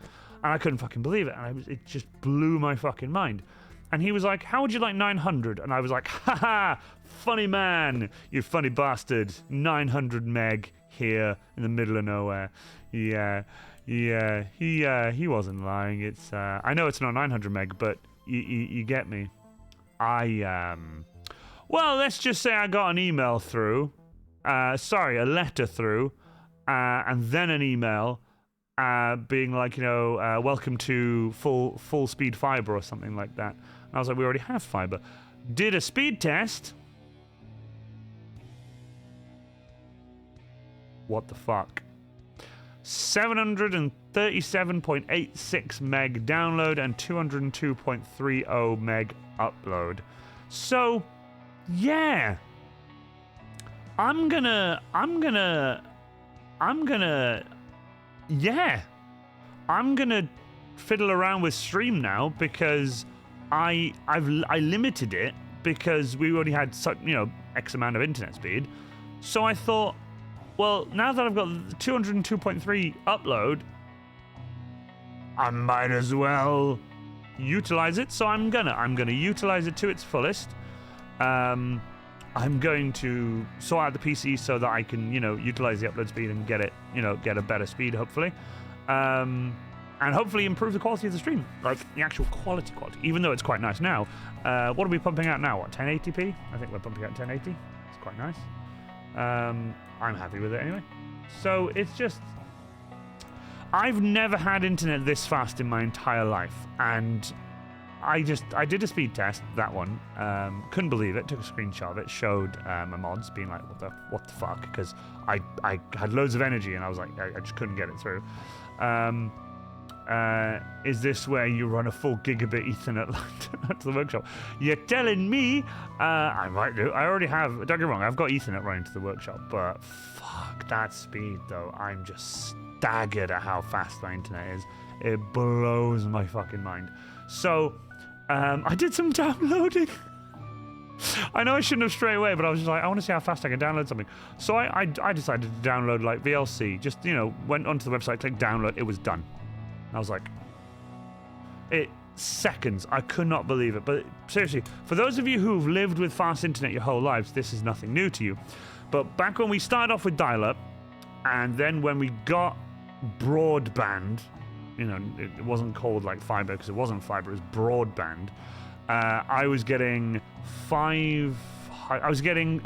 And I couldn't fucking believe it. And it just blew my fucking mind. And he was like, how would you like 900? And I was like, haha, funny man, you funny bastard. 900 meg here in the middle of nowhere. Yeah, he wasn't lying. It's I know it's not 900 meg, but you get me. Well, let's just say I got an email through. A letter through, and then an email being like, welcome to full speed fiber or something like that. And I was like, we already have fiber. Did a speed test. What the fuck? 737.86 meg download and 202.30 meg upload. So, yeah. I'm gonna fiddle around with Stream now because I limited it because we already had X amount of internet speed. So I thought, well, now that I've got 202.3 upload, I might as well utilize it. So I'm gonna utilize it to its fullest. I'm going to sort out the PC so that I can, utilize the upload speed and get it, get a better speed, hopefully. And hopefully improve the quality of the stream, like the actual quality, even though it's quite nice now. What are we pumping out now? What, 1080p? I think we're pumping out 1080. It's quite nice. I'm happy with it anyway. So it's just, I've never had internet this fast in my entire life, and I did a speed test, that one. Couldn't believe it. Took a screenshot of it. Showed my mods, being like, what the fuck? Because I had loads of energy and I was like, I just couldn't get it through. Is this where you run a full gigabit Ethernet line to the workshop? You're telling me? I might do. I already have. Don't get me wrong. I've got Ethernet running to the workshop, but fuck that speed though. I'm just staggered at how fast my internet is. It blows my fucking mind. So. I did some downloading. I know I shouldn't have straight away, but I was just like, I want to see how fast I can download something. So I decided to download like VLC. Just, went onto the website, clicked download, it was done. I was like, seconds. I could not believe it. But seriously, for those of you who've lived with fast internet your whole lives, this is nothing new to you. But back when we started off with dial-up, and then when we got broadband, it wasn't called like fiber because it wasn't fiber, it was broadband. I was getting I was getting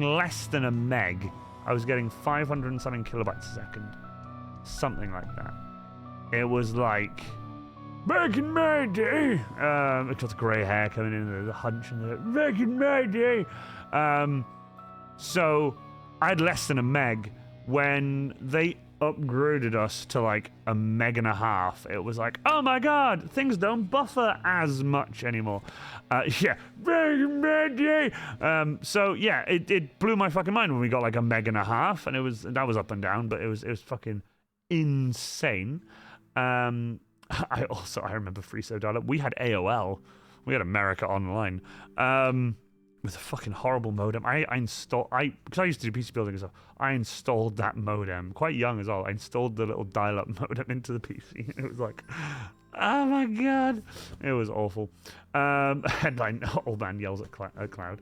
less than a meg. I was getting 500 and something kilobytes a second. Something like that. It was like back in my day. It's got the grey hair coming in, the hunch and the back in my day. So I had less than a meg when they upgraded us to like 1.5 meg. It was like, oh my god, things don't buffer as much anymore. So yeah, it blew my fucking mind when we got like 1.5 meg, and that was up and down, but it was fucking insane. I remember FreeSo dial-up. We had AOL. We had America Online. With a fucking horrible modem. Because I used to do PC building and stuff, I installed that modem, quite young as well. I installed the little dial-up modem into the PC, and it was like, oh my god. It was awful. Headline, old man yells at Cloud.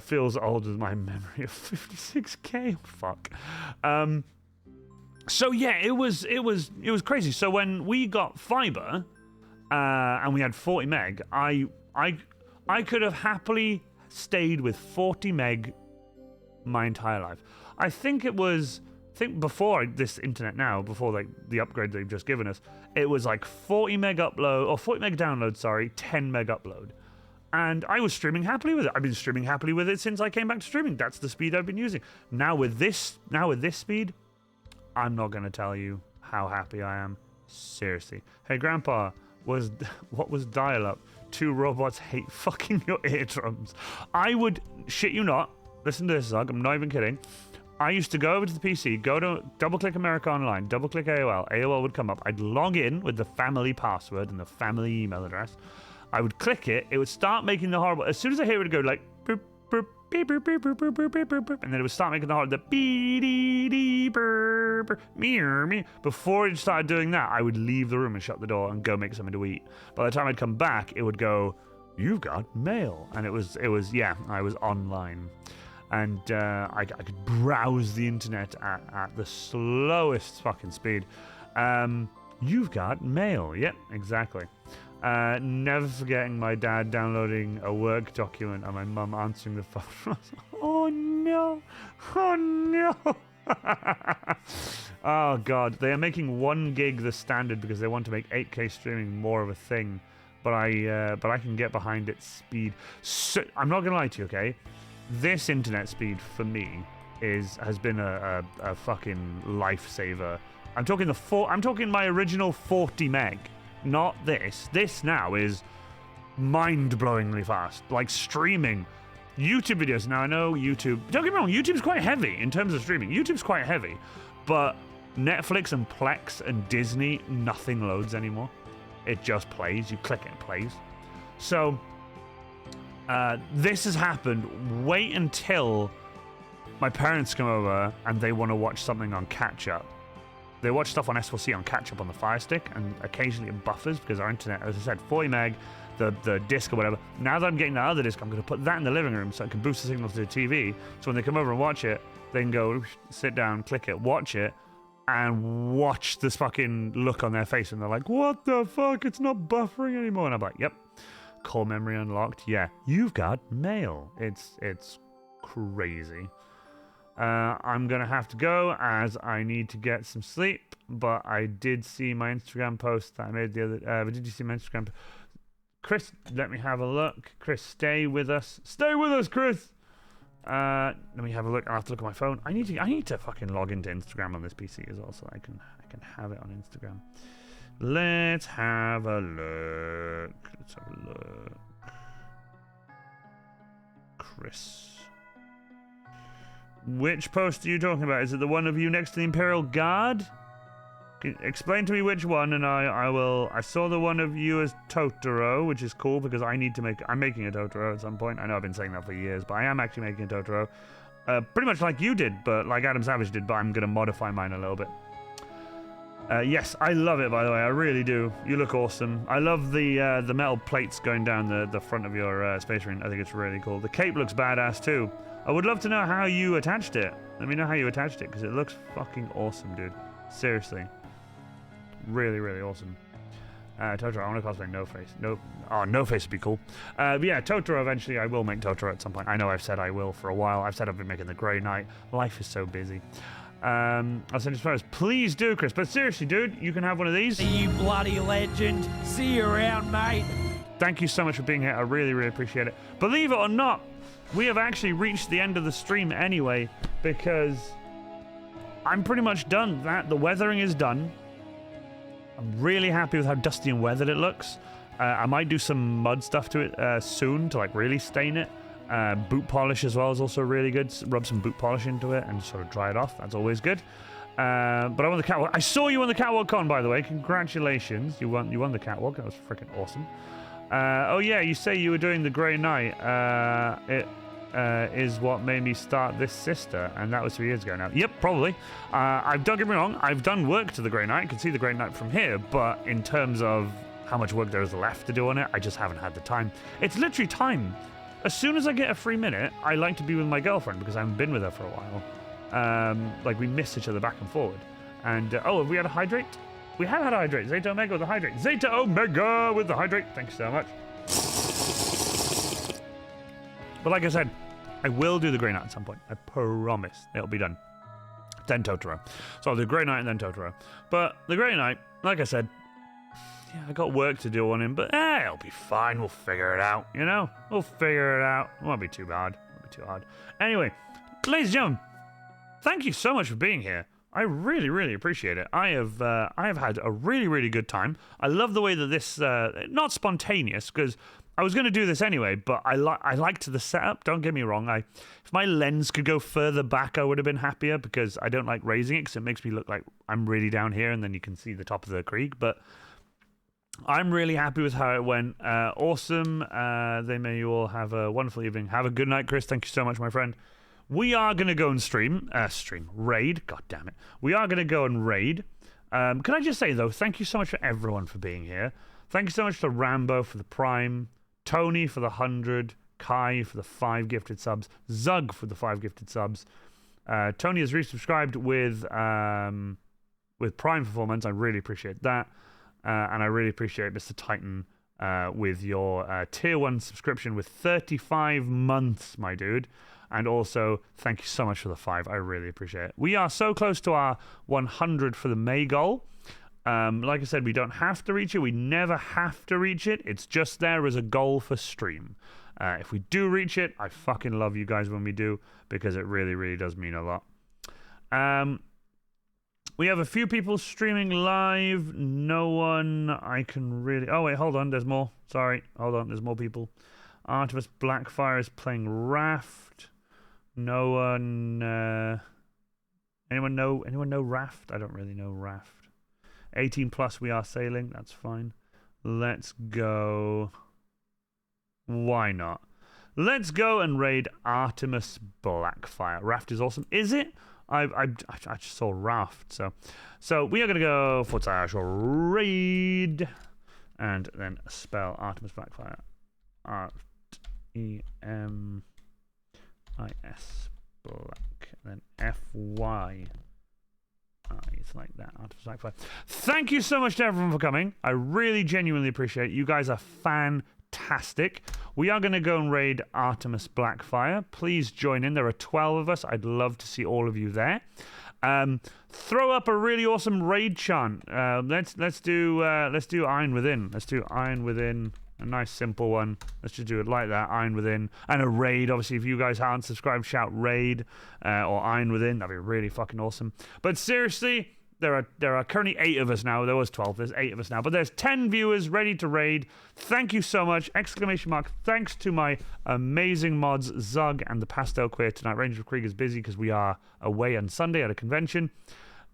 Feels old as my memory of 56k. Fuck. So yeah, it was crazy. So when we got fiber, and we had 40 meg, I could have happily stayed with 40 meg my entire life. I think before this internet now, before like the upgrade they've just given us, it was like 40 meg upload, or 40 meg download, 10 meg upload. And I was streaming happily with it. I've been streaming happily with it since I came back to streaming. That's the speed I've been using. Now with this speed, I'm not going to tell you how happy I am. Seriously. Hey, Grandpa, what was dial-up? 2 robots hate fucking your eardrums. I would, shit you not, listen to this, Zug, I'm not even kidding. I used to go over to the PC, go to double-click America Online, double-click AOL. AOL would come up. I'd log in with the family password and the family email address. I would click it. It would start making the horrible... As soon as I hear it, it would go like... Boop, boop, beep, boop, boop, boop, boop, boop, boop, boop, and then it would start making the horrible... The beep, burp, me. Before it started doing that, I would leave the room and shut the door and go make something to eat. By the time I'd come back, it would go... you've got mail. And it was yeah, I was online. And I could browse the internet at the slowest fucking speed. You've got mail. Yep, exactly. Never forgetting my dad downloading a work document and my mum answering the phone. Oh no! Oh no! Oh god, they are making 1 gig the standard because they want to make 8K streaming more of a thing. But I can get behind its speed. So, I'm not gonna lie to you, okay? This internet speed for me has been a fucking lifesaver. I'm talking my original 40 meg. Not this. This now is mind-blowingly fast. Like streaming YouTube videos. Now I know YouTube. Don't get me wrong. YouTube's quite heavy in terms of streaming. YouTube's quite heavy, but Netflix and Plex and Disney, nothing loads anymore. It just plays. You click it, it plays. So this has happened. Wait until my parents come over and they want to watch something on catch-up. They watch stuff on S4C on catch-up on the Fire Stick, and occasionally it buffers because our internet, as I said, 40 meg, the disc or whatever. Now that I'm getting that other disc, I'm going to put that in the living room so it can boost the signal to the TV. So when they come over and watch it, they can go, sit down, click it, watch it, and watch this fucking look on their face. And they're like, what the fuck? It's not buffering anymore. And I'm like, yep, core memory unlocked. Yeah, you've got mail. It's crazy. I'm going to have to go as I need to get some sleep, but I did see my Instagram post that I made the other... did you see my Instagram... Chris, let me have a look. Chris, stay with us. Stay with us, Chris! Let me have a look. I'll have to look at my phone. I need to fucking log into Instagram on this PC as well, so I can have it on Instagram. Let's have a look. Let's have a look. Chris... Which post are you talking about? Is it the one of you next to the Imperial Guard? Explain to me which one, and I will. I saw the one of you as Totoro, which is cool because I'm making a Totoro at some point. I know I've been saying that for years, but I am actually making a Totoro. Pretty much like you did, but like Adam Savage did, but I'm going to modify mine a little bit. Yes, I love it, by the way. I really do. You look awesome. I love the metal plates going down the front of your Space Marine. I think it's really cool. The cape looks badass, too. I would love to know how you attached it. Let me know how you attached it, because it looks fucking awesome, dude. Seriously. Really, really awesome. Totoro, I want to cosplay No Face. No Face would be cool. But yeah, Totoro, eventually I will make Totoro at some point. I know I've said I will for a while. I've said I've been making the Grey Knight. Life is so busy. I'll send you photos. Please do, Chris. But seriously, dude, you can have one of these. You bloody legend. See you around, mate. Thank you so much for being here. I really, really appreciate it. Believe it or not, we have actually reached the end of the stream anyway, because I'm pretty much done. The weathering is done. I'm really happy with how dusty and weathered it looks. I might do some mud stuff to it soon to like really stain it. Boot polish as well is also really good. Rub some boot polish into it and sort of dry it off. That's always good. But I won the catwalk. I saw you on the catwalk con, by the way. Congratulations. You won the catwalk. That was freaking awesome. Oh yeah, you say you were doing the Grey Knight. It is what made me start this sister, and that was 3 years ago now. Yep, probably. Don't get me wrong, I've done work to the Grey Knight. I can see the Grey Knight from here, but in terms of how much work there is left to do on it, I just haven't had the time. It's literally time. As soon as I get a free minute, I like to be with my girlfriend because I haven't been with her for a while. Like, we miss each other back and forward. And, have we had a hydrate? We have had a hydrate. Zeta Omega with the hydrate. Zeta Omega with the hydrate. Thanks so much. But like I said, I will do the Grey Knight at some point. I promise. It'll be done. Then Totoro. So I'll do Grey Knight and then Totoro. But the Grey Knight, like I said, yeah, I got work to do on him, but it'll be fine. We'll figure it out, you know? We'll figure it out. It won't be too bad. It won't be too hard. Anyway, ladies and gentlemen, thank you so much for being here. I really, really appreciate it. I have had a really, really good time. I love the way that this, not spontaneous, because I was going to do this anyway, but I liked the setup. Don't get me wrong. If my lens could go further back, I would have been happier, because I don't like raising it, because it makes me look like I'm really down here, and then you can see the top of the Krieg. But I'm really happy with how it went. Awesome. May you all have a wonderful evening. Have a good night, Chris. Thank you so much, my friend. We are going to go and raid. God damn it. We are going to go and raid. Can I just say, though, thank you so much for everyone for being here. Thank you so much to Rambo for the Prime, Tony for the 100, Kai for the 5 gifted subs, Zug for the 5 gifted subs. Tony has resubscribed with Prime Performance. I really appreciate that. And I really appreciate Mr. Titan with your tier 1 subscription with 35 months, my dude. And also, thank you so much for the 5. I really appreciate it. We are so close to our 100 for the May goal. Like I said, we don't have to reach it. We never have to reach it. It's just there as a goal for stream. If we do reach it, I fucking love you guys when we do, because it really, really does mean a lot. We have a few people streaming live. No one I can really... Oh, wait, hold on. There's more. Sorry. Hold on. There's more people. Artemis Blackfire is playing Raft. No one... Anyone know Raft? I don't really know Raft. 18 plus, we are sailing. That's fine. Let's go... Why not? Let's go and raid Artemis Blackfire. Raft is awesome. Is it? I just saw Raft. So we are going to go /raid and then spell Artemis Blackfire. R-E-M-I-S Black. And then F-Y. It's like that. Artemis Blackfire. Thank you so much to everyone for coming. I really genuinely appreciate it. You guys are fantastic. We are going to go and raid Artemis Blackfire. Please join in. There are 12 of us. I'd love to see all of you there. Throw up a really awesome raid chant. Let's do Iron Within. Let's do Iron Within. A nice simple one. Let's just do it like that. Iron Within. And a raid. Obviously, if you guys aren't subscribed, shout raid or Iron Within. That'd be really fucking awesome. But seriously, there are currently 8 of us now. There was 12. There's 8 of us now. But there's 10 viewers ready to raid. Thank you so much! ! Thanks to my amazing mods, Zug and the Pastel Queer tonight. Ranger of Krieg is busy because we are away on Sunday at a convention.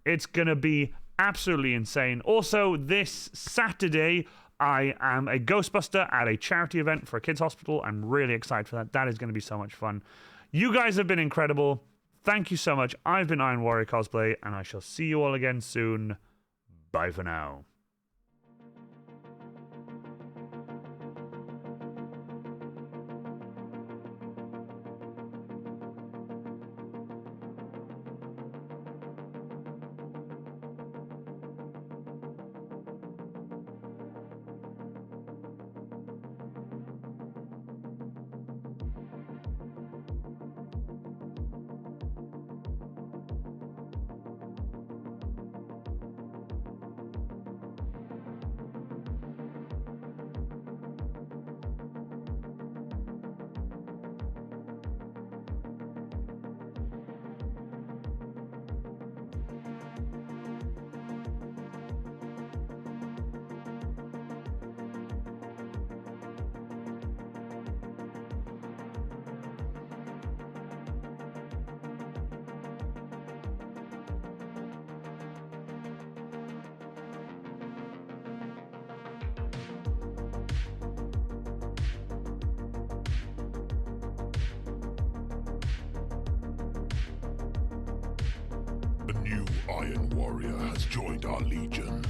It's going to be absolutely insane. Also, this Saturday, I am a Ghostbuster at a charity event for a kids' hospital. I'm really excited for that. That is going to be so much fun. You guys have been incredible. Thank you so much. I've been Iron Warrior Cosplay, and I shall see you all again soon. Bye for now. A new Iron Warrior has joined our legion.